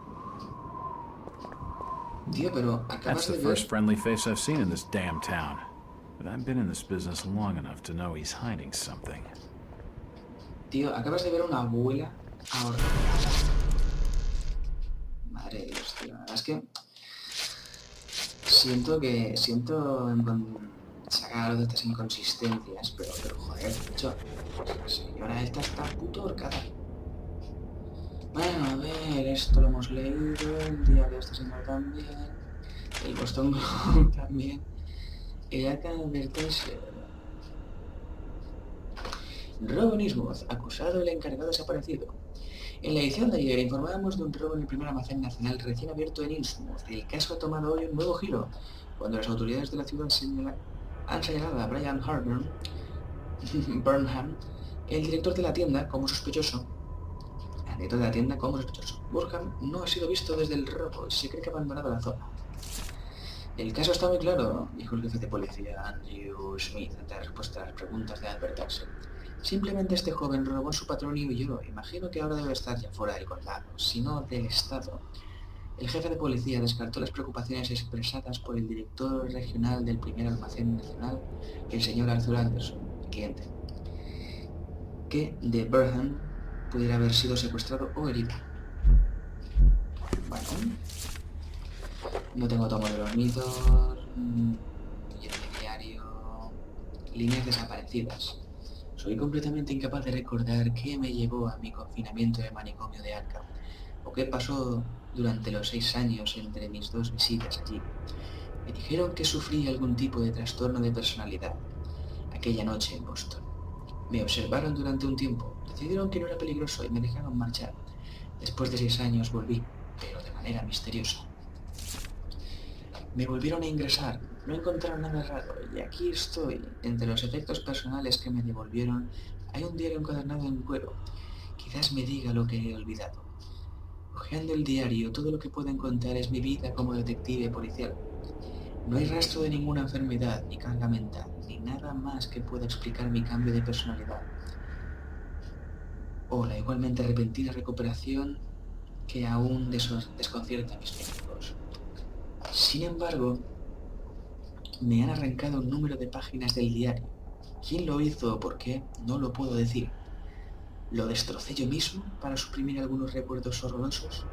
Speaker 1: Tío, pero
Speaker 4: That's
Speaker 1: acabas
Speaker 4: the
Speaker 1: de
Speaker 4: first
Speaker 1: ver...
Speaker 4: friendly face I've seen in this damn town. But I've been in this business long enough to know he's hiding something.
Speaker 1: Tío, acabas de ver una abuela ahorcada. Madre de Dios, tío. La verdad es que... Siento sacar de estas inconsistencias, pero joder, macho. La señora esta está puto horcada. Bueno, a ver, esto lo hemos leído, el día de esta señora también, el Boston Globe también, el Arkham Advertise. Robo en Insmouth, acusado el encargado desaparecido. En la edición de ayer informábamos de un robo en el primer almacén nacional recién abierto en Insmouth. El caso ha tomado hoy un nuevo giro, cuando las autoridades de la ciudad han señalado a Brian Burnham, el director de la tienda, como sospechoso. Burnham no ha sido visto desde el robo y se cree que ha abandonado la zona. El caso está muy claro, dijo el jefe de policía Andrew Smith ante la respuesta a las preguntas de Advertise. Simplemente este joven robó a su patrón y huyó. Imagino que ahora debe estar ya fuera del condado, si no del estado. El jefe de policía descartó las preocupaciones expresadas por el director regional del primer almacén nacional, el señor Arthur Anderson, cliente, que de Burnham pudiera haber sido secuestrado o herido. Bueno, no tengo tomo de los mitos, diario, líneas desaparecidas. Soy completamente incapaz de recordar qué me llevó a mi confinamiento en el manicomio de Arkham, o qué pasó durante los 6 años entre mis 2 visitas allí. Me dijeron que sufrí algún tipo de trastorno de personalidad aquella noche en Boston. Me observaron durante un tiempo, decidieron que no era peligroso y me dejaron marchar. Después de 6 años volví, pero de manera misteriosa. Me volvieron a ingresar, no encontraron nada raro, y aquí estoy. Entre los efectos personales que me devolvieron, hay un diario encuadernado en cuero. Quizás me diga lo que he olvidado. Hojeando el diario, todo lo que puedo encontrar es mi vida como detective policial. No hay rastro de ninguna enfermedad, ni carga mental, ni nada más que pueda explicar mi cambio de personalidad. O la igualmente repentina recuperación que aún desconcierta a mis médicos. Sin embargo, me han arrancado un número de páginas del diario. ¿Quién lo hizo o por qué? No lo puedo decir. ¿Lo destrocé yo mismo para suprimir algunos recuerdos horrorosos?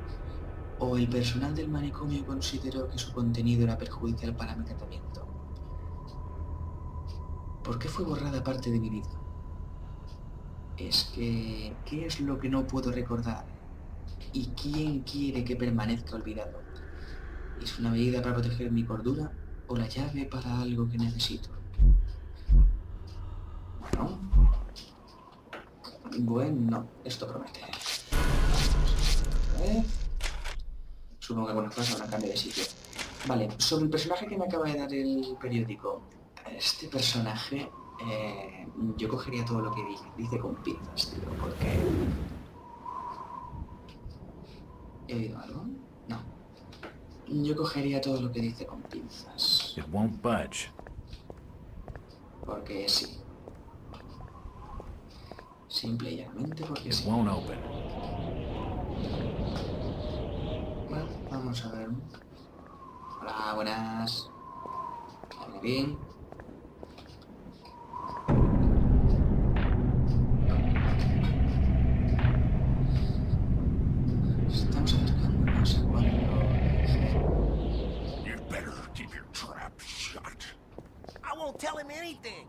Speaker 1: ¿O el personal del manicomio consideró que su contenido era perjudicial para mi tratamiento? ¿Por qué fue borrada parte de mi vida? Es que... ¿qué es lo que no puedo recordar? ¿Y quién quiere que permanezca olvidado? ¿Es una medida para proteger mi cordura o la llave para algo que necesito? Bueno... Bueno, esto promete. A ver... Supongo que algunas cosas van a cambiar de sitio. Vale, sobre el personaje que me acaba de dar el periódico. Este personaje... yo cogería todo lo que dice con pinzas, tío, porque... ¿He oído algo? No. Yo cogería todo lo que dice con pinzas.
Speaker 4: It won't budge.
Speaker 1: Porque sí. Simple y llanamente porque
Speaker 4: It
Speaker 1: sí.
Speaker 4: won't open.
Speaker 1: Bueno, vamos a ver. Hola, buenas. ¿Todo bien? Estamos acercándonos a cuando...
Speaker 5: You better keep your trap shut.
Speaker 6: I won't tell him anything.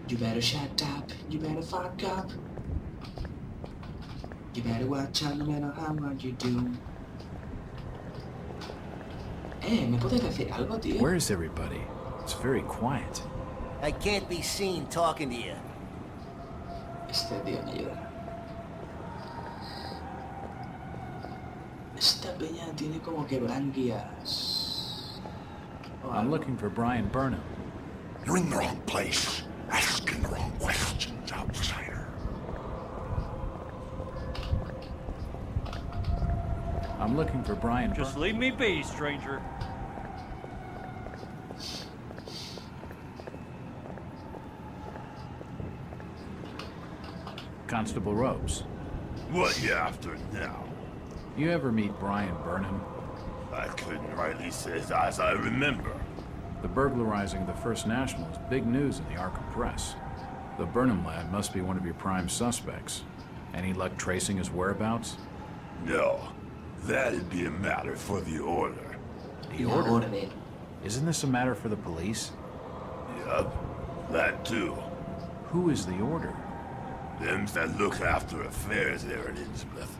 Speaker 1: You better shut up, you better fuck up. You better watch out no matter how much you do. ¿me puedes decir algo, tío?
Speaker 4: Where's everybody? It's very quiet.
Speaker 6: I can't be seen talking to you.
Speaker 1: Este tío me ayudará. Esta peña tiene como que branquias.
Speaker 4: I'm looking for Brian Burnham.
Speaker 5: You're in the wrong place. Asking the wrong questions, outsider.
Speaker 4: I'm looking for Brian
Speaker 10: Just leave me be, stranger.
Speaker 4: Constable Ropes.
Speaker 5: What you after now?
Speaker 4: You ever meet Brian Burnham?
Speaker 5: I couldn't rightly say as I remember.
Speaker 4: The burglarizing of the First National is big news in the Arkham press. The Burnham lad must be one of your prime suspects. Any luck tracing his whereabouts?
Speaker 5: No. That'd be a matter for the Order.
Speaker 4: The Order? Isn't this a matter for the police?
Speaker 5: Yup. That too.
Speaker 4: Who is the Order?
Speaker 5: Them's that look after affairs there in Insmouth.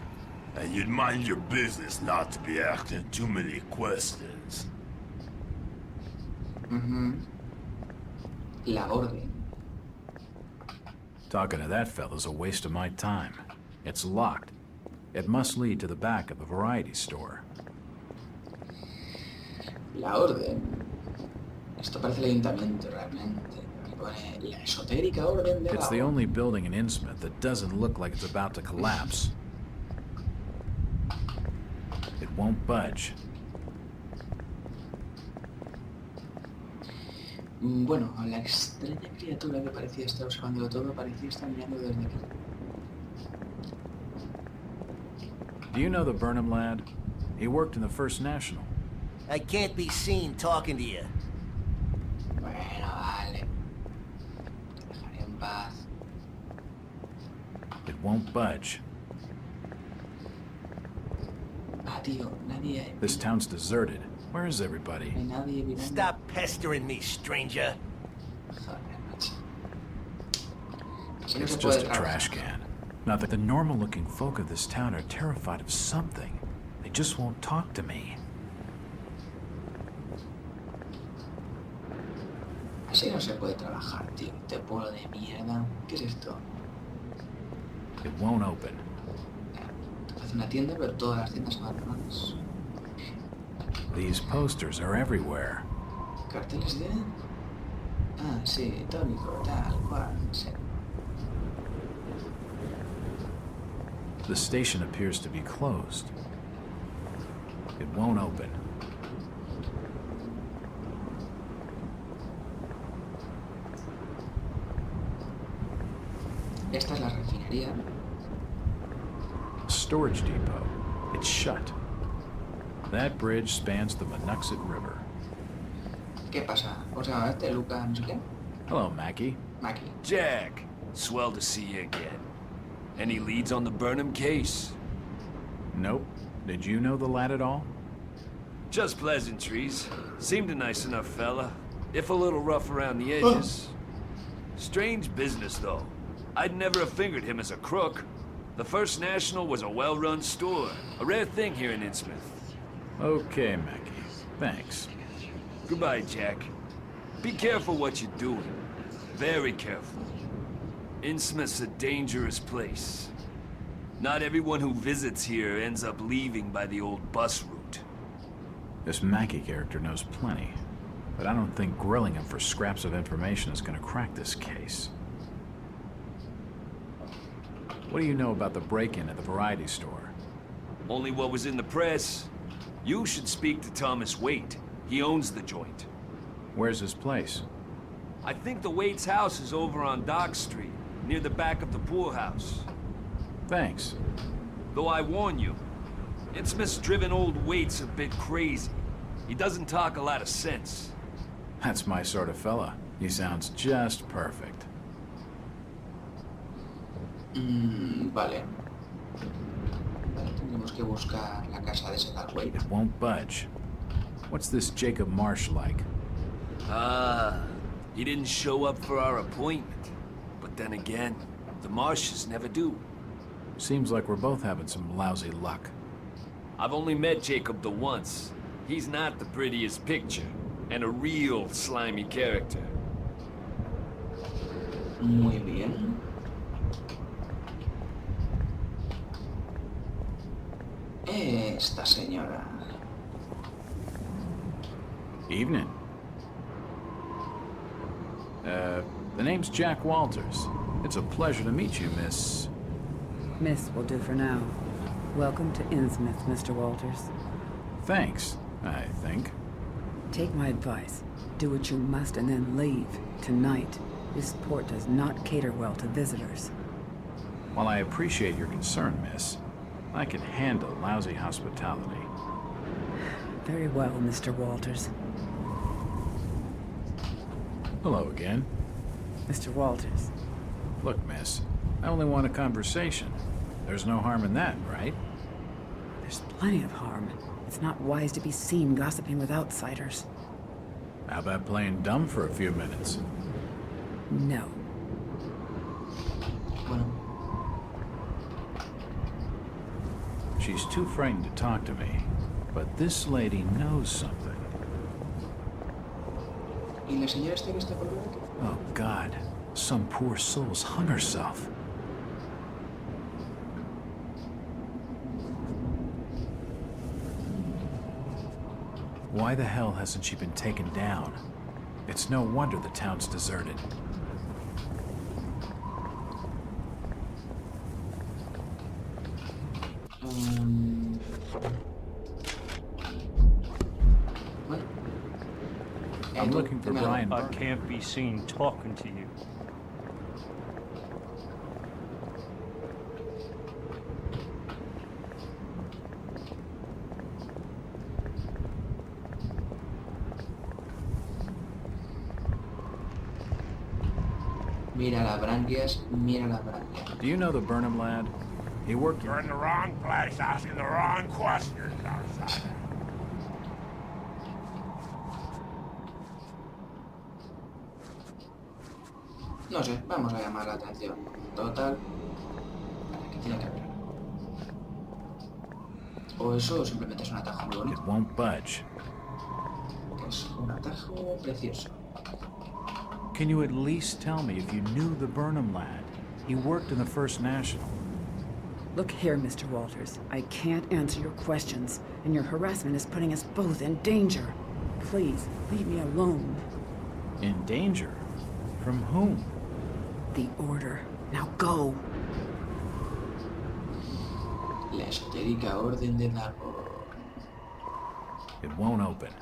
Speaker 5: And you'd mind your business not to be asking too many questions.
Speaker 1: La Orden.
Speaker 4: Talking to that fella's a waste of my time. It's locked. It must lead to the back of a variety store.
Speaker 1: La Orden. Esto parece el ayuntamiento realmente. Me pone la esotérica Orden de la
Speaker 4: It's the
Speaker 1: Orden.
Speaker 4: only building in Insmouth that doesn't look like it's about to collapse. It won't budge.
Speaker 1: Bueno, la extraña criatura que parecía estar observándolo todo parecía estar mirando desde aquí.
Speaker 4: Do you know the Burnham lad? He worked in the First National.
Speaker 6: I can't be seen talking to you.
Speaker 1: Bueno, vale. Te dejaré en paz.
Speaker 4: It won't budge.
Speaker 1: Ah, tío, nadie...
Speaker 4: This town's deserted. Where is everybody?
Speaker 1: No hay nadie mirando.
Speaker 6: Stop pestering me, stranger.
Speaker 1: Joder, macho. Así no
Speaker 4: It's
Speaker 1: se puede
Speaker 4: just a
Speaker 1: trabajar.
Speaker 4: trash can. Not that the normal-looking folk of this town are terrified of something. They just won't talk to me.
Speaker 1: Así no se puede trabajar, tío. Te polo de mierda. ¿Qué es esto?
Speaker 4: It won't open.
Speaker 1: Parece una tienda, pero todas las tiendas abandonadas.
Speaker 4: These posters are everywhere.
Speaker 1: ¿Carteles de...? Ah, sí, tónico, tal cual, sí.
Speaker 4: The station appears to be closed. It won't open.
Speaker 1: Esta es la refinería.
Speaker 4: Storage depot. It's shut. That bridge spans the Monuxet River.
Speaker 1: ¿Qué pasa? ¿Cómo se llama este? Luca, no sé qué.
Speaker 4: Hello, Mackie.
Speaker 1: Maki.
Speaker 9: Jack, swell to see you again. Any leads on the Burnham case?
Speaker 4: Nope. Did you know the lad at all?
Speaker 9: Just pleasantries. Seemed a nice enough fella, if a little rough around the edges. Strange business, though. I'd never have fingered him as a crook. The First National was a well-run store, a rare thing here in Insmouth.
Speaker 4: Okay, Mackie. Thanks.
Speaker 9: Goodbye, Jack. Be careful what you're doing. Very careful. Insmouth's a dangerous place. Not everyone who visits here ends up leaving by the old bus route.
Speaker 4: This Mackie character knows plenty, but I don't think grilling him for scraps of information is gonna crack this case. What do you know about the break-in at the variety store?
Speaker 9: Only what was in the press. You should speak to Thomas Waite. He owns the joint.
Speaker 4: Where's his place?
Speaker 9: I think the Waite's house is over on Dock Street, near the back of the poorhouse.
Speaker 4: Thanks.
Speaker 9: Though I warn you, Innsmouth-driven old Waite's a bit crazy. He doesn't talk a lot of sense.
Speaker 4: That's my sort of fella. He sounds just perfect.
Speaker 1: Vale. Vale, tendremos que buscar la casa de ese tal Wade.
Speaker 4: It won't budge. What's this Jacob Marsh like?
Speaker 9: He didn't show up for our appointment. But then again, the Marshes never do.
Speaker 4: Seems like we're both having some lousy luck.
Speaker 9: I've only met Jacob the once. He's not the prettiest picture, and a real slimy character.
Speaker 1: Muy bien. Esta señora.
Speaker 4: Evening. The name's Jack Walters. It's a pleasure to meet you, Miss...
Speaker 10: Miss will do for now. Welcome to Insmouth, Mr. Walters.
Speaker 4: Thanks, I think.
Speaker 10: Take my advice. Do what you must and then leave. Tonight. This port does not cater well to visitors.
Speaker 4: While I appreciate your concern, miss, I can handle lousy hospitality.
Speaker 10: Very well, Mr. Walters.
Speaker 4: Hello again.
Speaker 10: Mr. Walters.
Speaker 4: Look, miss, I only want a conversation. There's no harm in that, right?
Speaker 10: There's plenty of harm. It's not wise to be seen gossiping with outsiders.
Speaker 4: How about playing dumb for a few minutes?
Speaker 10: No.
Speaker 1: Bueno.
Speaker 4: She's too frightened to talk to me, but this lady knows something.
Speaker 1: ¿Y la señora esta que está por ver aquí?
Speaker 4: Oh, God. Some poor soul's hung herself. Why the hell hasn't she been taken down? It's no wonder the town's deserted.
Speaker 1: What?
Speaker 4: I'm looking for Brian.
Speaker 11: I can't be seen talking to you.
Speaker 1: Mira las branquias, mira las branquias.
Speaker 4: Do you know the Burnham lad? He worked...
Speaker 5: You're in the wrong place, asking the wrong questions, outsider.
Speaker 1: No sé, vamos a llamar la atención. Total. ¿Qué tiene que ver? O eso simplemente es un atajo muy
Speaker 4: It
Speaker 1: bonito.
Speaker 4: won't budge.
Speaker 1: Es un atajo precioso.
Speaker 4: Can you at least tell me if you knew the Burnham lad? He worked in the First National.
Speaker 10: Look here, Mr. Walters. I can't answer your questions, and your harassment is putting us both in danger. Please, leave me alone.
Speaker 4: In danger? From whom?
Speaker 10: The order. Now go.
Speaker 1: La esotérica orden de Darko.
Speaker 4: It won't open.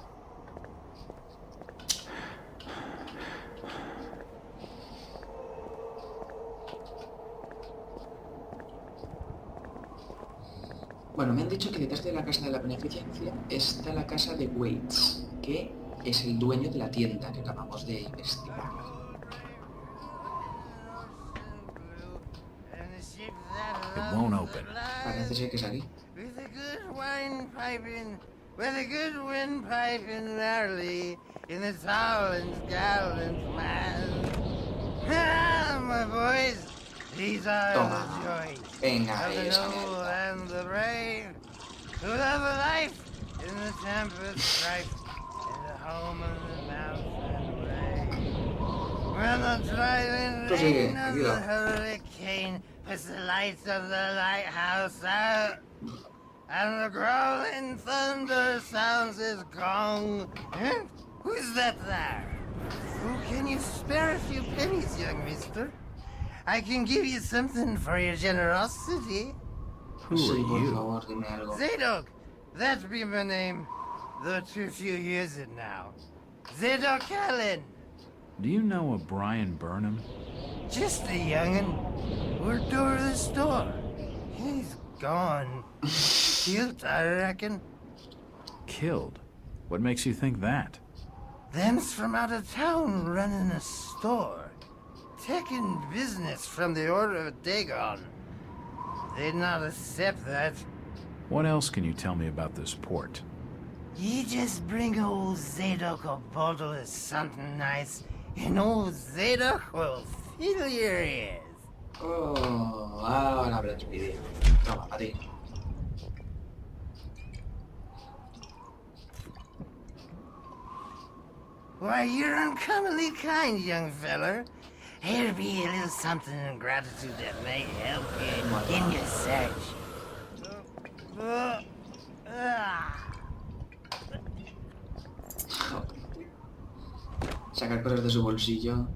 Speaker 1: Bueno, me han dicho que detrás de la casa de la beneficencia está la casa de Waits, que es el dueño de la tienda que acabamos de investigar.
Speaker 4: It won't open.
Speaker 1: Parece ser que es aquí.
Speaker 12: with a good windpipe in Narly, in the tall and gallant man. Ah, my boys, these are
Speaker 1: Toma.
Speaker 12: the joys
Speaker 1: Venga,
Speaker 12: of the
Speaker 1: esa
Speaker 12: noble
Speaker 1: mierda.
Speaker 12: and the brave, who love a life in the tempest strife, in the home of the mountain brave. When the driving
Speaker 1: Tú sigue,
Speaker 12: rain of
Speaker 1: tranquilo.
Speaker 12: the hurricane puts the lights of the lighthouse out, and the growling thunder sounds his gong. Huh? Who's that there? Oh, can you spare a few pennies, young mister? I can give you something for your generosity.
Speaker 4: Who
Speaker 1: Sí,
Speaker 4: are
Speaker 1: por
Speaker 4: you?
Speaker 1: favor, dime algo.
Speaker 12: Zadok, that be my name, though too few years it now. Zadok Allen,
Speaker 4: Do you know a Brian Burnham?
Speaker 12: just a young'un. We're door of the store. He's gone. Killed, I reckon.
Speaker 4: Killed? What makes you think that?
Speaker 12: Them's from out of town running a store. Taking business from the Order of Dagon. They'd not accept that.
Speaker 4: What else can you tell me about this port?
Speaker 12: You just bring old Zadok a bottle of something nice, and old Zadok will fill your ears.
Speaker 1: Oh, ahora hablas, Speedy. Toma, para ti.
Speaker 12: Why, you're uncommonly kind, young feller. Here be a little something in gratitude that may help you in your search.
Speaker 1: Sacar cosas de su bolsillo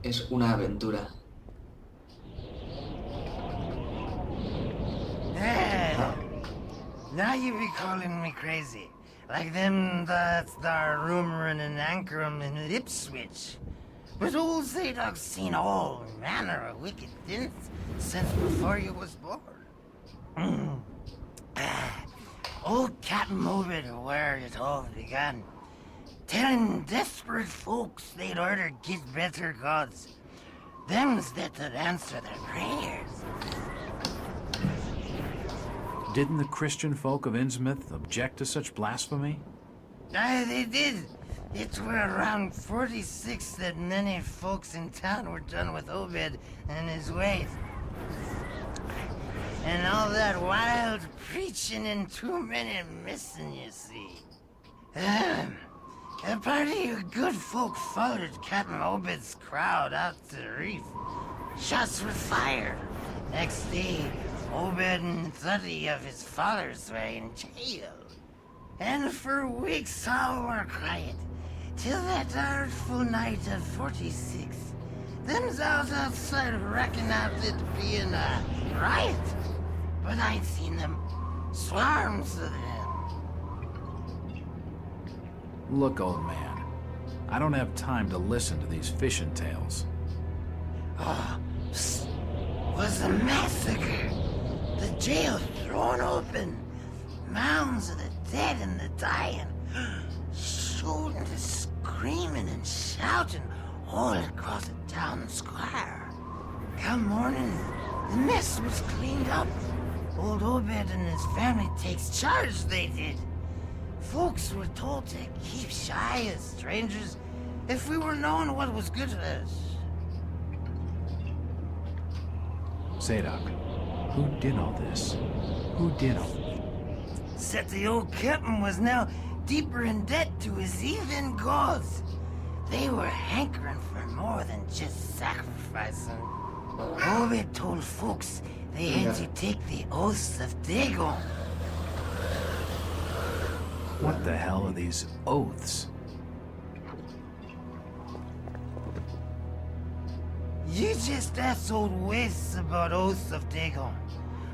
Speaker 1: es una aventura.
Speaker 12: Ah, now you be calling me crazy. Like them that's there rumoring in Ankrum and Ipswich. But old Zadok's seen all manner of wicked things since before you was born. Old Captain Obed where it all began. Telling desperate folks they'd order get better gods. Them's that'd answer their prayers.
Speaker 4: Didn't the Christian folk of Insmouth object to such blasphemy?
Speaker 12: Aye, they did. It were around 46 that many folks in town were done with Obed and his ways. And all that wild preaching and too many missing, you see. A party of good folk followed Captain Obed's crowd out to the reef. Shots were fired. Next day, Obed and 30 of his followers were in jail. And for weeks all were quiet, till that artful night of 46. Them's out outside recking out it being a riot. But I'd seen them, swarms of them.
Speaker 4: Look, old man, I don't have time to listen to these fishing tales.
Speaker 12: Oh, was a massacre. The jail thrown open. Mounds of the dead and the dying. Shooting, screaming and shouting all across the town square. Come morning, the mess was cleaned up. Old Obed and his family takes charge, they did. Folks were told to keep shy as strangers if we were knowing what was good for us.
Speaker 4: Zadok, who did all this? Who did all
Speaker 12: Said the old captain was now deeper in debt to his heathen gods. They were hankering for more than just sacrificing. Obed told folks they had to take the oaths of Dagon.
Speaker 4: What the hell are these oaths?
Speaker 12: You just asked old Wes about oaths of Dagon.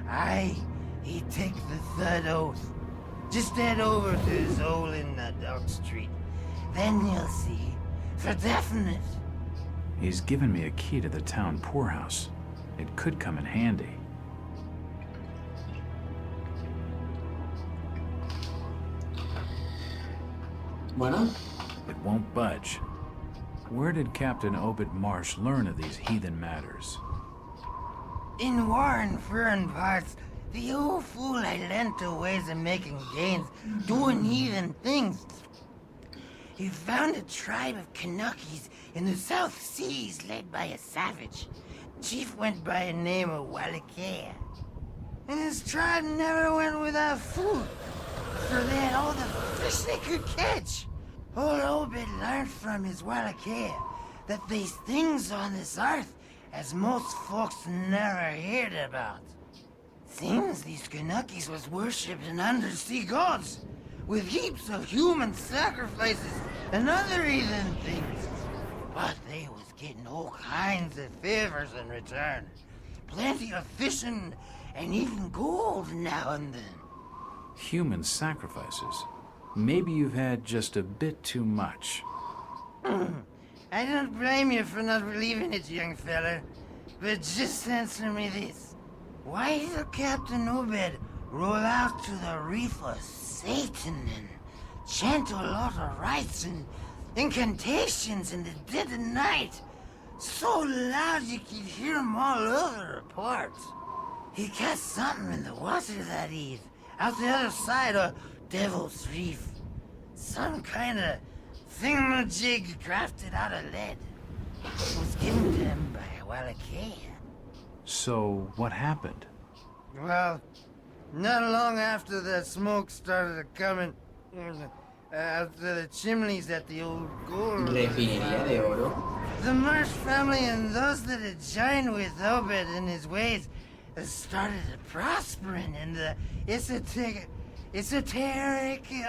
Speaker 12: Aye, he take the third oath. Just head over to his hole in the Dark Street. Then you'll see, for definite.
Speaker 4: He's given me a key to the town poorhouse. It could come in handy.
Speaker 1: Bueno.
Speaker 4: It won't budge. Where did Captain Obed Marsh learn of these heathen matters?
Speaker 12: In warren foreign parts, The old fool I learned to ways of making gains, doing heathen things. He found a tribe of Kanakis in the South Seas led by a savage. Chief went by a name of Wallachia. And his tribe never went without food, for they had all the fish they could catch. Old Obed learned from his Wallachia that there's things on this earth as most folks never heard about. Seems these Kanakis was worshipping undersea gods, with heaps of human sacrifices and other heathen things. But they was getting all kinds of favors in return. Plenty of fishing and even gold now and then.
Speaker 4: Human sacrifices? Maybe you've had just a bit too much.
Speaker 12: I don't blame you for not believing it, young fella. But just answer me this. Why did Captain Obed roll out to the reef of Satan and chant a lot of rites and incantations in the dead of night? So loud you could hear 'em all over the parts. He cast something in the water that eve, out the other side of Devil's Reef. Some kind of thingamajig crafted out of lead. It was given to him by Wallachia.
Speaker 4: So, what happened?
Speaker 12: Well, not long after the smoke started coming out of the chimneys at the old gold.
Speaker 1: Refinería de oro.
Speaker 12: The Marsh family and those that had joined with Obed in his ways started prospering in the esoteric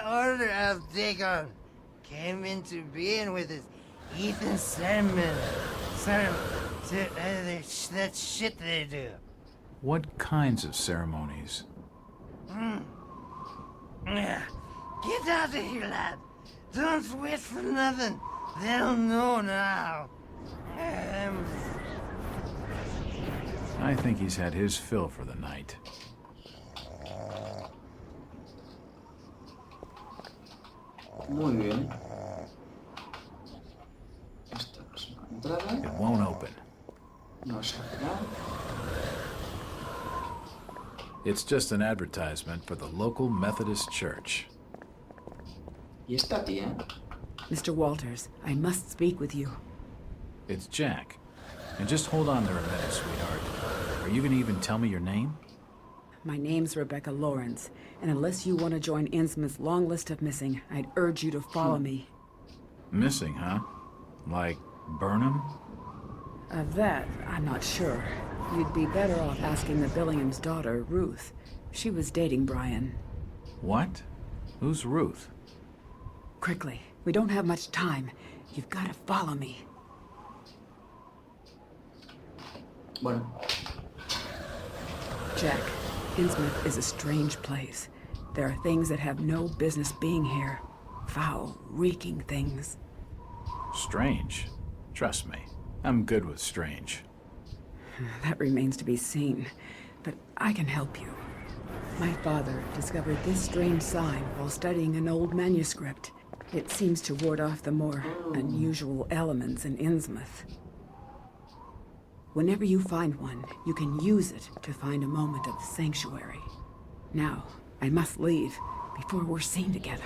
Speaker 12: order of Dagon. Came into being with his heathen sermon. That shit they do.
Speaker 4: What kinds of ceremonies?
Speaker 12: Yeah. Get out of here, lad. Don't wait for nothing. They'll know now.
Speaker 4: I think he's had his fill for the night.
Speaker 1: Muy bien. Esto es una entrada.
Speaker 4: It won't open.
Speaker 1: No se abrirá.
Speaker 4: It's just an advertisement for the local Methodist church.
Speaker 1: ¿Y esta tía?
Speaker 10: Mr. Walters, I must speak with you.
Speaker 4: It's Jack. And just hold on there a minute, sweetheart. Are you gonna even tell me your name?
Speaker 10: My name's Rebecca Lawrence, and unless you want to join Insmouth's long list of missing, I'd urge you to follow me.
Speaker 4: Missing, huh? Like Burnham?
Speaker 10: Of that, I'm not sure. You'd be better off asking the Billingham's daughter, Ruth. She was dating Brian.
Speaker 4: What? Who's Ruth?
Speaker 10: Quickly, we don't have much time. You've got to follow me.
Speaker 1: Bueno.
Speaker 10: Jack, Insmouth is a strange place. There are things that have no business being here. Foul, reeking things.
Speaker 4: Strange? Trust me, I'm good with strange.
Speaker 10: That remains to be seen, but I can help you. My father discovered this strange sign while studying an old manuscript. It seems to ward off the more unusual elements in Insmouth. Whenever you find one, you can use it to find a moment of sanctuary. Now, I must leave before we're seen together.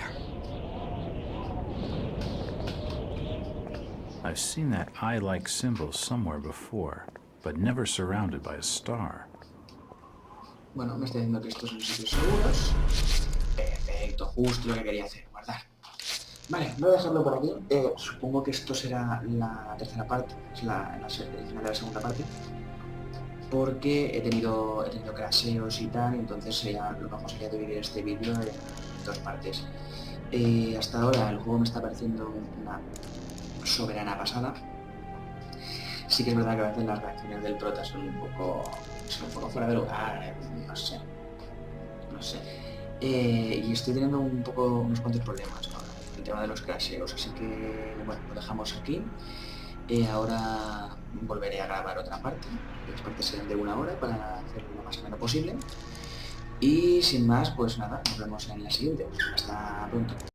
Speaker 4: I've seen that eye-like symbol somewhere before, but never surrounded by a star.
Speaker 1: Bueno, me está diciendo que estos son sitios seguros. Perfecto, justo lo que quería hacer, guardar. Vale, voy a dejarlo por aquí. Supongo que esto será la tercera parte, es el final de la segunda parte. Porque he tenido crasheos y tal, entonces lo vamos a dividir este vídeo en dos partes. Hasta ahora el juego me está pareciendo una soberana pasada. Sí que es verdad que a veces las reacciones del prota son un poco fuera de lugar, no sé. Y estoy teniendo unos cuantos problemas con el tema de los crasheos, así que bueno, lo dejamos aquí. Ahora volveré a grabar otra parte, las partes serán de 1 hora para hacerlo lo más ameno posible. Y sin más, pues nada, nos vemos en la siguiente. Hasta pronto.